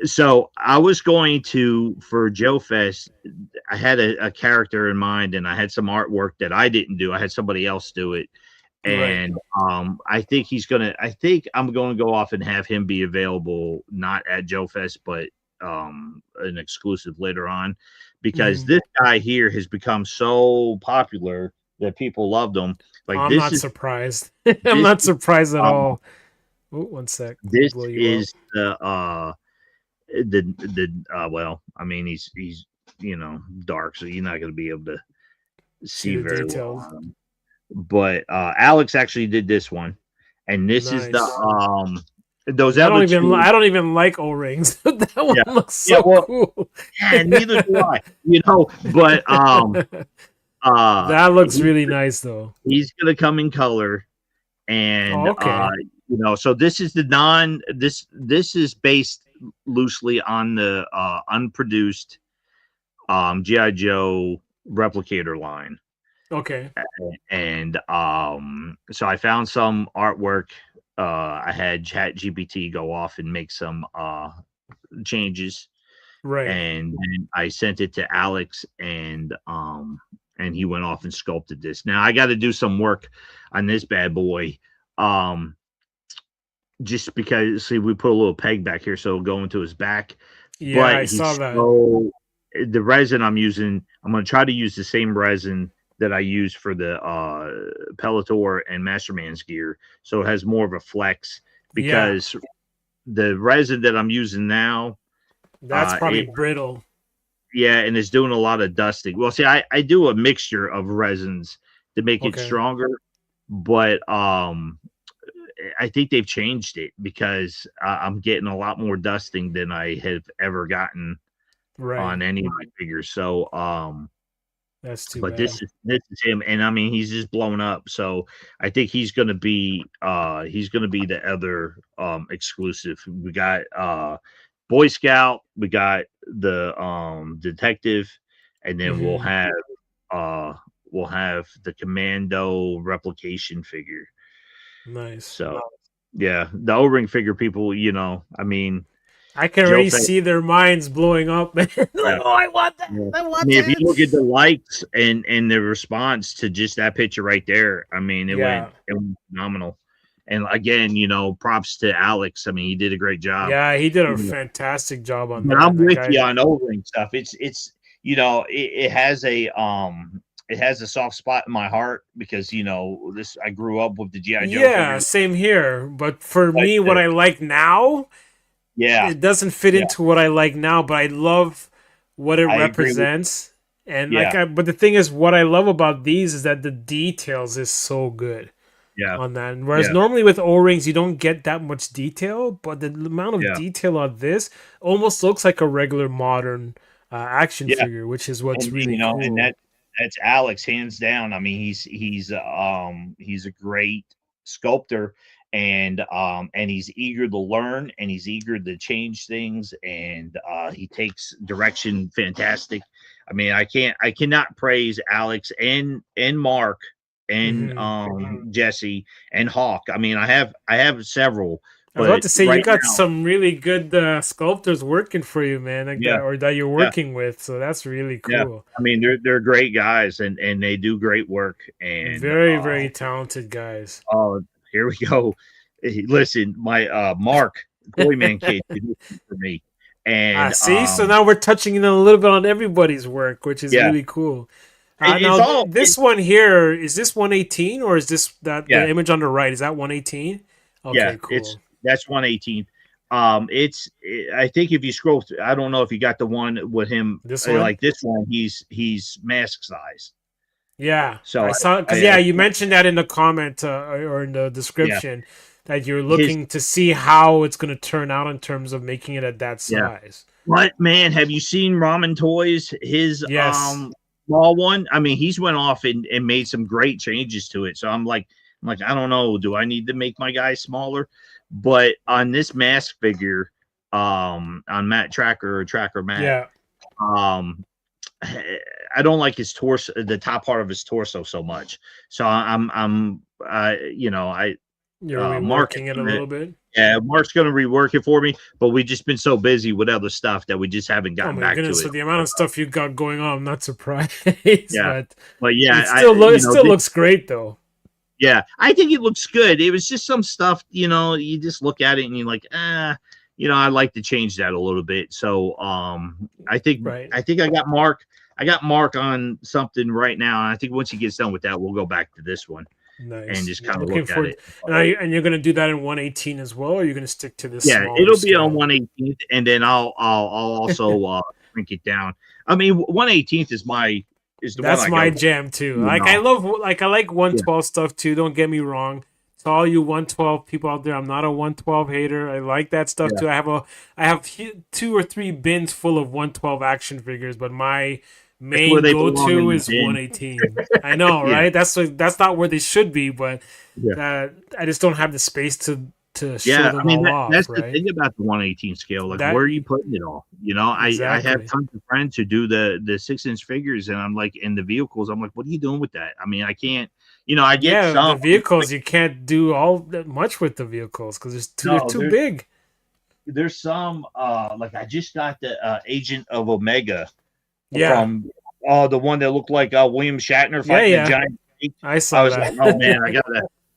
So I was going to, for Joe Fest, I had a character in mind, and I had some artwork that I didn't do. I had somebody else do it. And I think I'm going to go off and have him be available, not at Joe Fest, but an exclusive later on, because this guy here has become so popular that people loved him. Like, I'm not surprised. I'm not surprised at all. Oh, one sec. This is well, I mean, he's dark, so you're not going to be able to see the very details. well. But Alex actually did this one, and this is the those I other don't even like O-rings. That one looks so cool. Yeah, neither do I. But that looks really nice though. He's gonna come in color, and so this is this is based loosely on the unproduced G.I. Joe replicator line. Okay. And so I found some artwork. I had ChatGPT go off and make some changes. Right. And I sent it to Alex, and he went off and sculpted this. Now I got to do some work on this bad boy. Just because, see, we put a little peg back here, so it'll go into his back. Yeah, but I saw that. The resin I'm using, I'm going to try to use the same resin that I use for the Pelotor and Masterman's gear, so it has more of a flex, because the resin that I'm using now, that's probably brittle. Yeah, and it's doing a lot of dusting. Well, see, I do a mixture of resins to make it stronger, but I think they've changed it, because I'm getting a lot more dusting than I have ever gotten on any of my figures. So that's too bad. This is him, and I mean, he's just blown up. So I think he's gonna be the other exclusive. We got Boy Scout, we got the detective, and then we'll have the Commando replication figure. Nice. So yeah, the O-ring figure people, I mean, I can already see their minds blowing up, man. Like, oh, I want that. I want that. If you look at the likes and the response to just that picture right there, I mean, it went phenomenal. And again, props to Alex. I mean, he did a great job. Yeah, he did a fantastic job on that. I'm with you on O-ring stuff. It's it has a soft spot in my heart, because I grew up with the G.I. Joe. Yeah, same here. But for me, what I like now, it doesn't fit into what I like now, but I love what it represents. And but the thing is, what I love about these is that the details is so good. On that. Whereas normally with O-rings, you don't get that much detail, but the amount of detail on this almost looks like a regular modern action figure, which is what's really cool. And that's Alex, hands down. I mean, he's a great sculptor, and he's eager to learn, and he's eager to change things, and he takes direction fantastic. I mean, I cannot praise Alex and Mark and Jesse and Hawk. I mean, I have several. I was about to say, you got some really good sculptors working for you, man, or that you're working with. So that's really cool. Yeah. I mean, they're great guys, and they do great work, and very, very talented guys. Oh, here we go. Listen, my Mark Toy Man Kid did this for me, and see, so now we're touching in a little bit on everybody's work, which is really cool. Now, this one here, is this 118, or is this the image on the right? Is that 118? Okay, cool. That's 118. I think if you scroll through, I don't know if you got the one with him. This one? Like this one, he's mask size. Yeah. So I saw, because you mentioned that in the comment or in the description that you're looking to see how it's going to turn out in terms of making it at that size. But man, have you seen Ramen Toys? His Yes. small one. I mean, he's went off and made some great changes to it. So I'm like, I don't know. Do I need to make my guy smaller? But on this mask figure, on Matt Tracker or Tracker Matt, Yeah. I don't like his torso, the top part of his torso so much. So you know, You're Mark, reworking it a little bit. yeah, Mark's gonna rework it for me, but we just been so busy with other stuff that we just haven't Oh gotten my back goodness! to With it. the amount of stuff you got going on, I'm not surprised. Yeah, But but yeah, it still looks great though. yeah, I think it looks good. It was just some stuff, you know, you just look at it and you're like, you know, I'd like to change that a little bit. So I think Right. I got Mark on something right now. And I think once he gets done with that, we'll go back to this one Nice. and just kind of Looking look at forward. it. And you're gonna do that in 118 as well, or you're gonna stick to this? Yeah, smaller it'll be scale? on 118th, and then I'll also shrink it down. I mean, 118th is the That's one my I go, jam too. you Like know. I like 112 stuff too. Don't get me wrong. To all you 112 people out there, I'm not a 112 hater. I like that stuff Yeah. too. I have 2 or 3 bins full of 112 action figures, but my main where they belong go-to in the is bin. 118. I know, Yeah. right? That's not where they should be, but Yeah. I just don't have the space to show Yeah, them I mean all off, that's the right? thing about the 118 scale. Like, That where are you putting it all? You know, I exactly. have tons of friends who do the 6-inch figures, and I'm like, in the vehicles, I'm like, what are you doing with that? I mean, I can't. You know, I get Yeah, some the vehicles you can't do all that much with the vehicles because they're No, too big. there's some like I just got the Agent of Omega Yeah, from the one that looked like William Shatner yeah, fighting a yeah. giant snake. I I saw was that. like, oh man,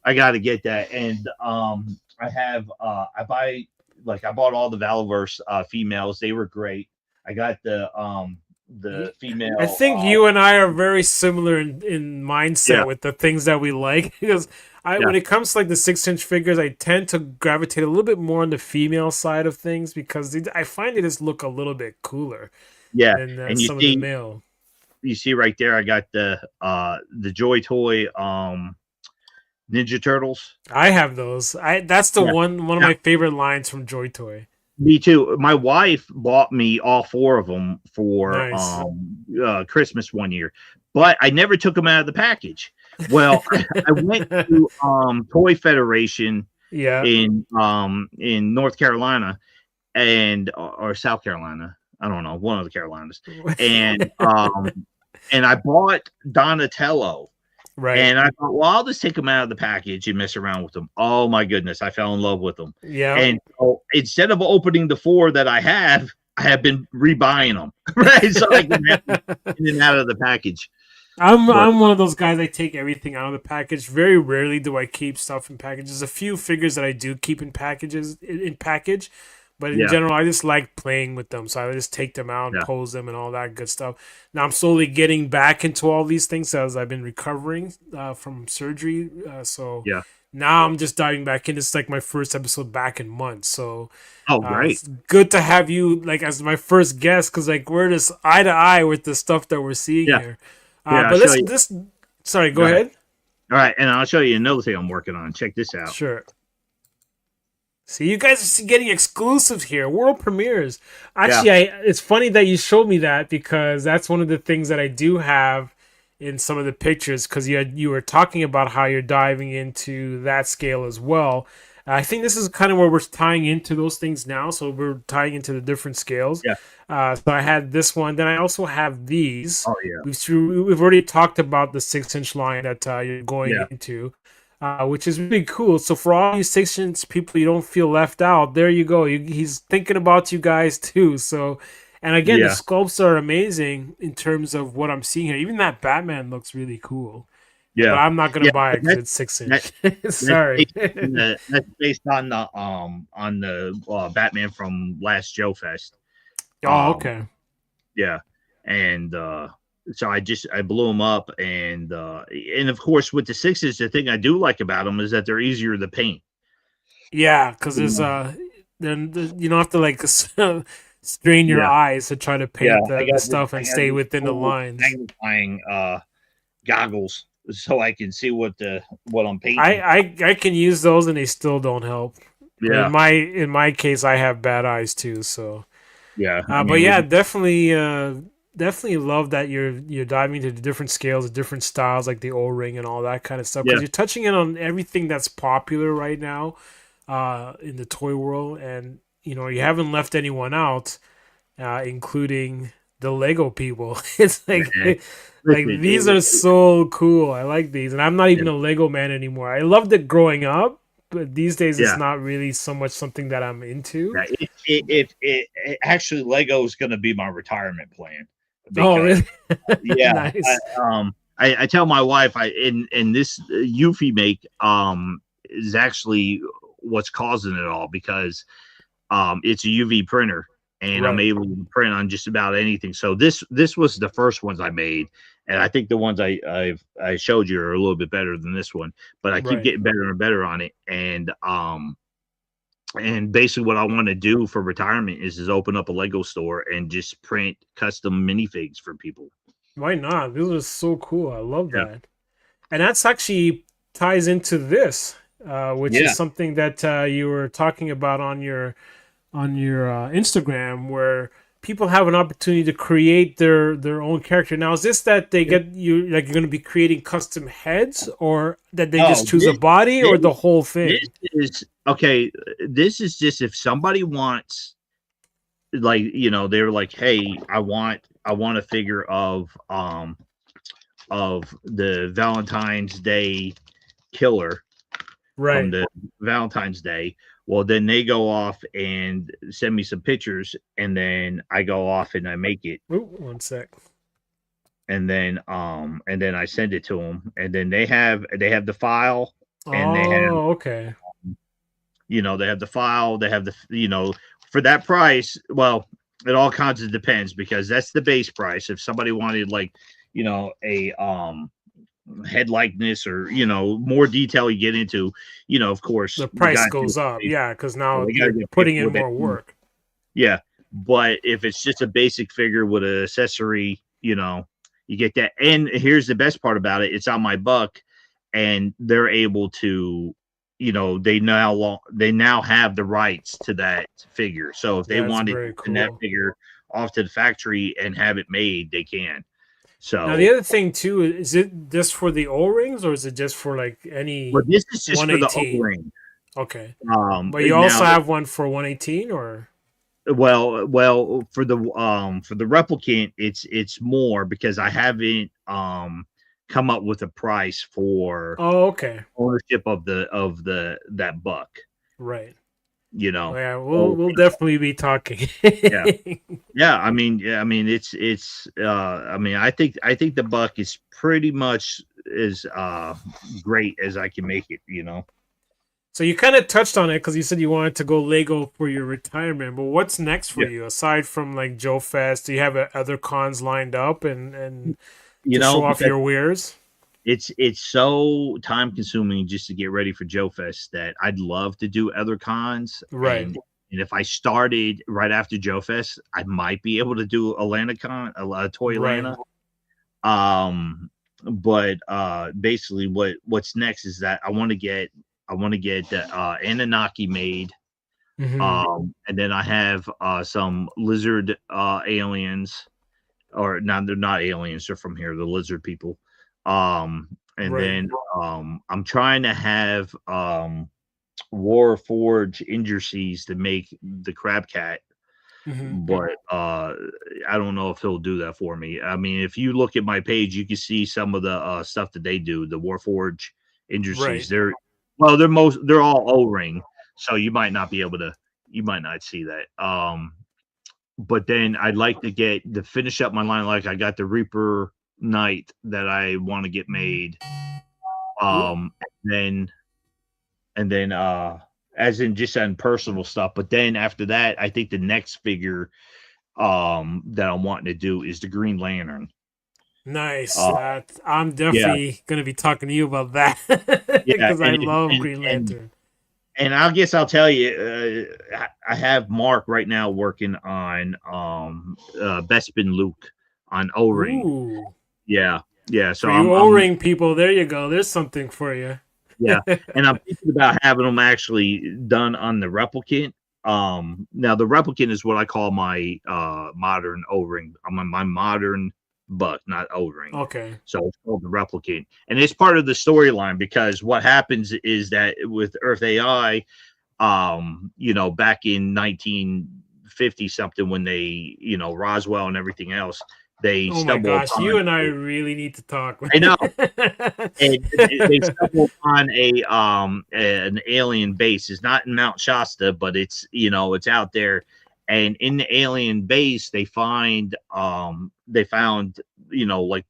I gotta get that. And I have I bought all the Valiverse females. They were great. I got the female. I think you and I are very similar in mindset Yeah. with the things that we like because Yeah. when it comes to like the 6-inch figures, I tend to gravitate a little bit more on the female side of things because I find they just look a little bit cooler Yeah, than and you some of the see male. right there, I got the Joy Toy Ninja Turtles. I have those. That's the Yeah. one of Yeah. my favorite lines from Joy Toy. Me too. My wife bought me all 4 of them for Nice. Christmas one year, but I never took them out of the package. Well, I went to Toy Federation Yeah. in North Carolina and or South Carolina. I don't know, one of the Carolinas. And I bought Donatello. Right. And I thought, well, I'll just take them out of the package and mess around with them. Oh my goodness, I fell in love with them. Yeah. And so instead of opening the 4 that I have been rebuying them, right? So I can have them in and out of the package. I'm one of those guys. I take everything out of the package. Very rarely do I keep stuff in packages. A few figures that I do keep in package, but in general, I just like playing with them. So I just take them out and pose them and all that good stuff. Now I'm slowly getting back into all these things as I've been recovering from surgery. Now I'm just diving back in. It's like my first episode back in months. So great. it's good to have you like as my first guest because like we're just eye to eye with the stuff that we're seeing here. But sorry, go ahead. All right, and I'll show you another thing I'm working on. Check this out. Sure. See, you guys are getting exclusives here, world premieres. Actually, it's funny that you showed me that because that's one of the things that I do have in some of the pictures because you were talking about how you're diving into that scale as well. I think this is kind of where we're tying into those things now. So we're tying into the different scales. Yeah. So I had this one. Then I also have these. Oh, yeah. We've already talked about the 6-inch line that you're going into, which is really cool. So for all you 6-inch people, you don't feel left out. There you go. He's thinking about you guys too. So, and again, the sculpts are amazing in terms of what I'm seeing here. Even that Batman looks really cool. Yeah, but I'm not gonna buy it because it's 6-inch. Sorry, that's based on the Batman from last Joe Fest. Oh, okay. Yeah, and so I blew them up, and of course with the 6s, the thing I do like about them is that they're easier to paint. Yeah, because there's then you don't have to like strain your eyes to try to paint the stuff and stay within the lines. Magnifying goggles so I can see what I'm painting. I can use those and they still don't help. Yeah. In my case, I have bad eyes too, so Yeah. But yeah, definitely love that you're diving into the different scales, the different styles, like the O-ring and all that kind of stuff. Because Yeah. you're touching in on everything that's popular right now, in the toy world, and you haven't left anyone out, including the Lego people. It's like Listen, these are so cool. I like these, and I'm not even a Lego man anymore. I loved it growing up, but these days it's Yeah. not really so much something that I'm into. Yeah, it actually Lego is going to be my retirement plan. Oh, Because, really? yeah, Nice. I tell my wife in this Eufy make is actually what's causing it all because it's a UV printer and I'm Right. able to print on just about anything. So this was the first ones I made, and I think the ones I showed you are a little bit better than this one, but I keep Right. getting better and better on it. And basically what I want to do for retirement is open up a Lego store and just print custom minifigs for people. Why not? These are so cool. I love Yeah. that. And that's actually ties into this, which Yeah. is something that you were talking about on your Instagram, where people have an opportunity to create their own character. Now, is this that they get you like you're going to be creating custom heads, or that they just choose a body, or the whole thing? This is okay. This is just if somebody wants, like, they're like, hey, I want a figure of the Valentine's Day killer from Right. the Valentine's Day. Well, then they go off and send me some pictures, and then I go off and I make it, Ooh, one sec. and then I send it to them, and then they have the file, and they have Oh, okay. they have the file, they have the for that price. Well, it all kinds of depends because that's the base price. If somebody wanted like a head likeness or more detail you get into, of course The you price gotta goes up, yeah, because now they gotta you're get putting paid in for more that. work. Yeah, but if it's just a basic figure with an accessory, you get that. And here's the best part about it: it's on my buck, and they're able to, they now have the rights to that figure. So if they That's wanted very to send that cool. figure off to the factory and have it made, they can. So Now the other thing too, is it just for the O-rings, or is it just for like any but this is just for the 118? O-ring. Okay, but you also have one for 118, or well for the replicant, it's more because I haven't come up with a price for okay, ownership of that buck. right? Oh, Yeah, we'll definitely be talking. yeah. I mean, it's. I think the buck is pretty much as great as I can make it. So you kind of touched on it because you said you wanted to go Lego for your retirement. But what's next for you aside from like Joe Fest? Do you have other cons lined up and to show off your wares? It's so time consuming just to get ready for Joe Fest that I'd love to do other cons. Right. And if I started right after Joe Fest, I might be able to do Atlanta Con, a Toy Atlanta. But basically what's next is that I want to get the Anunnaki made. Mm-hmm. And then I have some lizard aliens, or not, they're not aliens, they're from here, the lizard people. And then I'm trying to have Warforge Industries to make the Crab Cat. Mm-hmm. But I don't know if he'll do that for me. I mean, if you look at my page, you can see some of the stuff that they do. The Warforge Industries, they're all O-ring, so you might not see that. But then I'd like to finish up my line. Like I got the Reaper Knight that I want to get made. And then as in just on personal stuff. But then after that, I think the next figure that I'm wanting to do is the Green Lantern. Nice. I'm definitely going to be talking to you about that because I love Green Lantern. And I guess I'll tell you, I have Mark right now working on Bespin Luke on O-ring. Ooh. Yeah. So for you O-ring people, there you go. There's something for you. Yeah, and I'm thinking about having them actually done on the replicant, Now the replicant is what I call my modern O-ring. I'm on my modern buck, not O-ring. Okay. So it's called the replicant, and it's part of the storyline because what happens is that with Earth AI, back in 1950 something, when they, Roswell and everything else, they Oh my stumble gosh, upon you and I really need to talk. I know. And they stumble upon an alien base. It's not in Mount Shasta, but it's it's out there. And in the alien base, they found like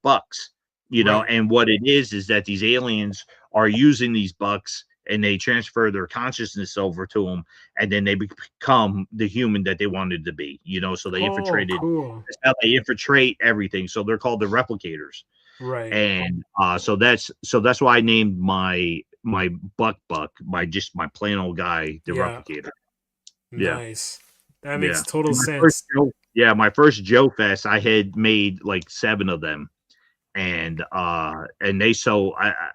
bucks, Right. and what it is that these aliens are using these bucks and they transfer their consciousness over to them, and then they become the human that they wanted to be, so they Oh, infiltrated. cool. That's how they infiltrate everything. So they're called the replicators. Right. And so that's why I named my buck, my plain old guy, the Yeah. replicator. Nice. That makes Yeah. total My sense. my first Joe Fest, I had made like 7 of them, and they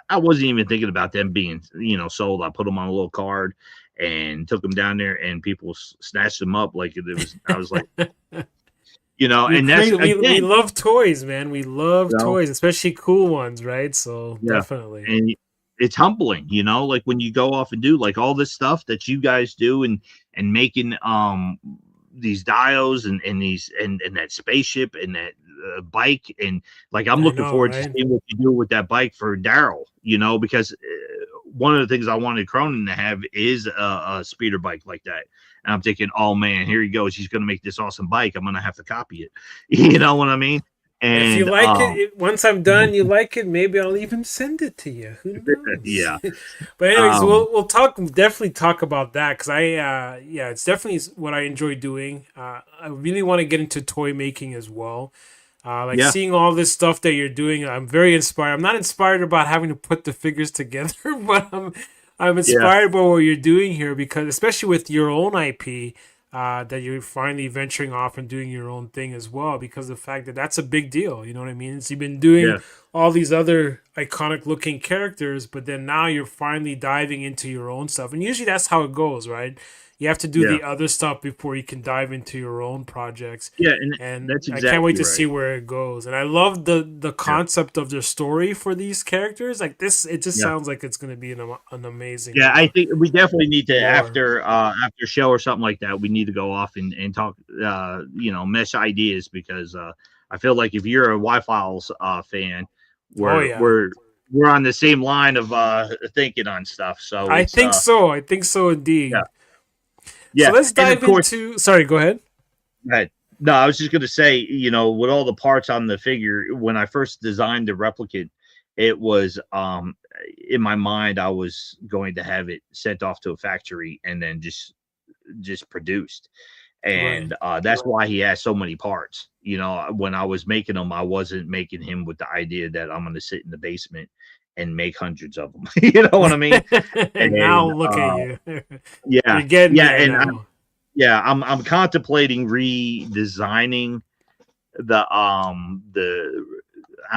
I wasn't even thinking about them being sold. I put them on a little card and took them down there, and people snatched them up like it was. I was like, and that's we again, love toys, man. We love you know, toys, especially cool ones, right? So yeah. definitely. And it's humbling, like when you go off and do like all this stuff that you guys do and making these dials and these and that spaceship and that bike, and like I'm looking forward to seeing what you do with that bike for Daryl, because one of the things I wanted Cronin to have is a speeder bike like that. And I'm thinking, oh man, here he goes. He's going to make this awesome bike. I'm going to have to copy it. You know what I mean? And if you like it, once I'm done, you like it, maybe I'll even send it to you. Who knows? Yeah. But anyways, we'll definitely talk about that, because it's definitely what I enjoy doing. I really want to get into toy making as well. Seeing all this stuff that you're doing, I'm very inspired. I'm not inspired about having to put the figures together, but I'm inspired by what you're doing here, because especially with your own IP, that you're finally venturing off and doing your own thing as well, because of the fact that that's a big deal. You know what I mean? So you've been doing all these other iconic looking characters, but then now you're finally diving into your own stuff. And usually that's how it goes, right? You have to do the other stuff before you can dive into your own projects. Yeah, and that's exactly I can't wait to right. see where it goes. And I love the concept of their story for these characters. Like this, it just sounds like it's going to be an amazing. Yeah, I think we definitely need to after show or something like that. We need to go off and talk, mesh ideas, because I feel like if you're a Y-Files fan, we're on the same line of thinking on stuff. So I think so. I think so indeed. Yeah. Yeah. So let's dive into. Sorry, go ahead. Right. No, I was just going to say, with all the parts on the figure, when I first designed the replicant, it was in my mind I was going to have it sent off to a factory and then just produced. And that's why he has so many parts. When I was making him, I wasn't making him with the idea that I'm going to sit in the basement and make hundreds of them. You know what I mean? And now look at you. Yeah. You're getting there now. I'm contemplating redesigning the I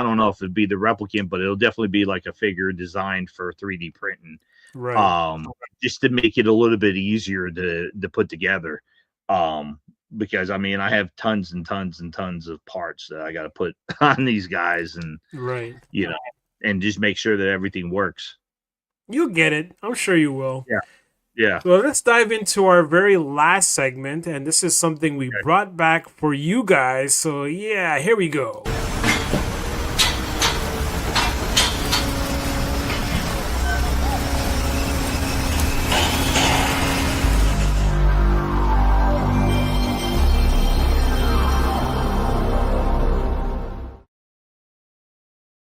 don't know if it'd be the replicant, but it'll definitely be like a figure designed for 3D printing. Right. Just to make it a little bit easier to put together. Because I mean, I have tons and tons and tons of parts that I got to put on these guys, and and just make sure that everything works. You'll get it. I'm sure you will. Yeah. So let's dive into our very last segment, and this is something we brought back for you guys. So yeah, here we go.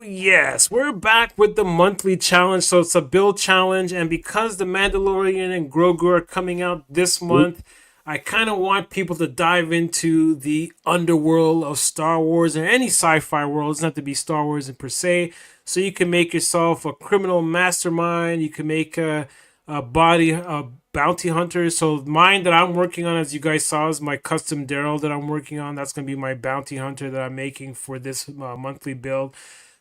Yes, we're back with the monthly challenge. So it's a build challenge, and because The Mandalorian and Grogu are coming out this month, I kind of want people to dive into the underworld of Star Wars or any sci-fi world. It doesn't have to be Star Wars per se. So you can make yourself a criminal mastermind. You can make a bounty hunter. So mine that I'm working on, as you guys saw, is my custom Daryl that I'm working on. That's going to be my bounty hunter that I'm making for this monthly build.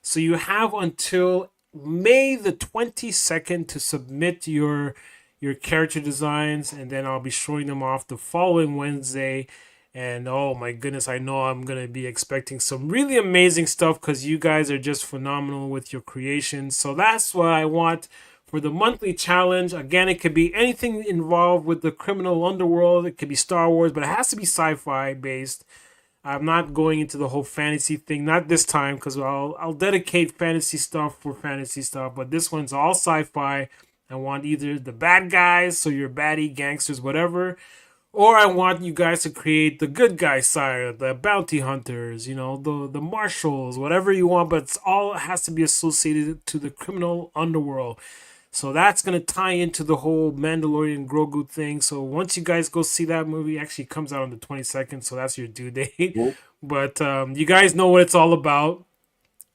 So you have until May the 22nd to submit your your character designs, and then I'll be showing them off the following Wednesday. And oh my goodness, I know I'm going to be expecting some really amazing stuff because you guys are just phenomenal with your creations. So that's what I want for the monthly challenge. Again, it could be anything involved with the criminal underworld. It could be Star Wars, but it has to be sci-fi based. I'm not going into the whole fantasy thing, not this time, because I'll dedicate fantasy stuff for fantasy stuff. But this one's all sci-fi. I want either the bad guys, so your baddie, gangsters, whatever, or I want you guys to create the good guy side, the bounty hunters, you know, the marshals, whatever you want, but it's all has to be associated to the criminal underworld. So that's going to tie into the whole Mandalorian Grogu thing. So once you guys go see that movie, actually comes out on the 22nd, so that's your due date. Cool. But you guys know what it's all about.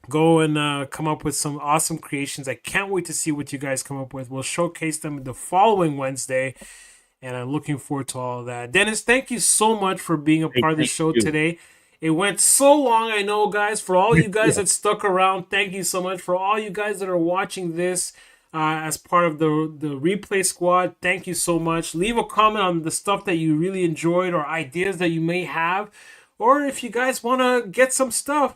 Go and come up with some awesome creations. I can't wait to see what you guys come up with. We'll showcase them the following Wednesday, and I'm looking forward to all of that. Dennis, thank you so much for being a part of the thank show you. today. It went so long, I know, guys. For all you guys that stuck around, thank you so much. For all you guys that are watching this as part of the replay squad, thank you so much. Leave a comment on the stuff that you really enjoyed or ideas that you may have. Or if you guys want to get some stuff,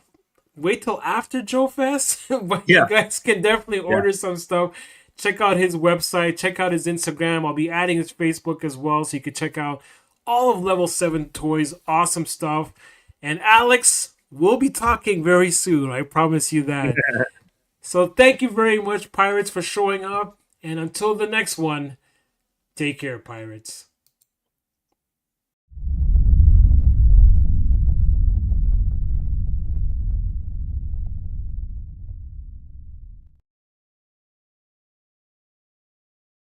wait till after Joe Fest. But Yeah. you guys can definitely order some stuff. Check out his website. Check out his Instagram. I'll be adding his Facebook as well, so you can check out all of Level 7 Toys. Awesome stuff. And Alex, we'll be talking very soon. I promise you that. So thank you very much, Pirates, for showing up. And until the next one, take care, Pirates.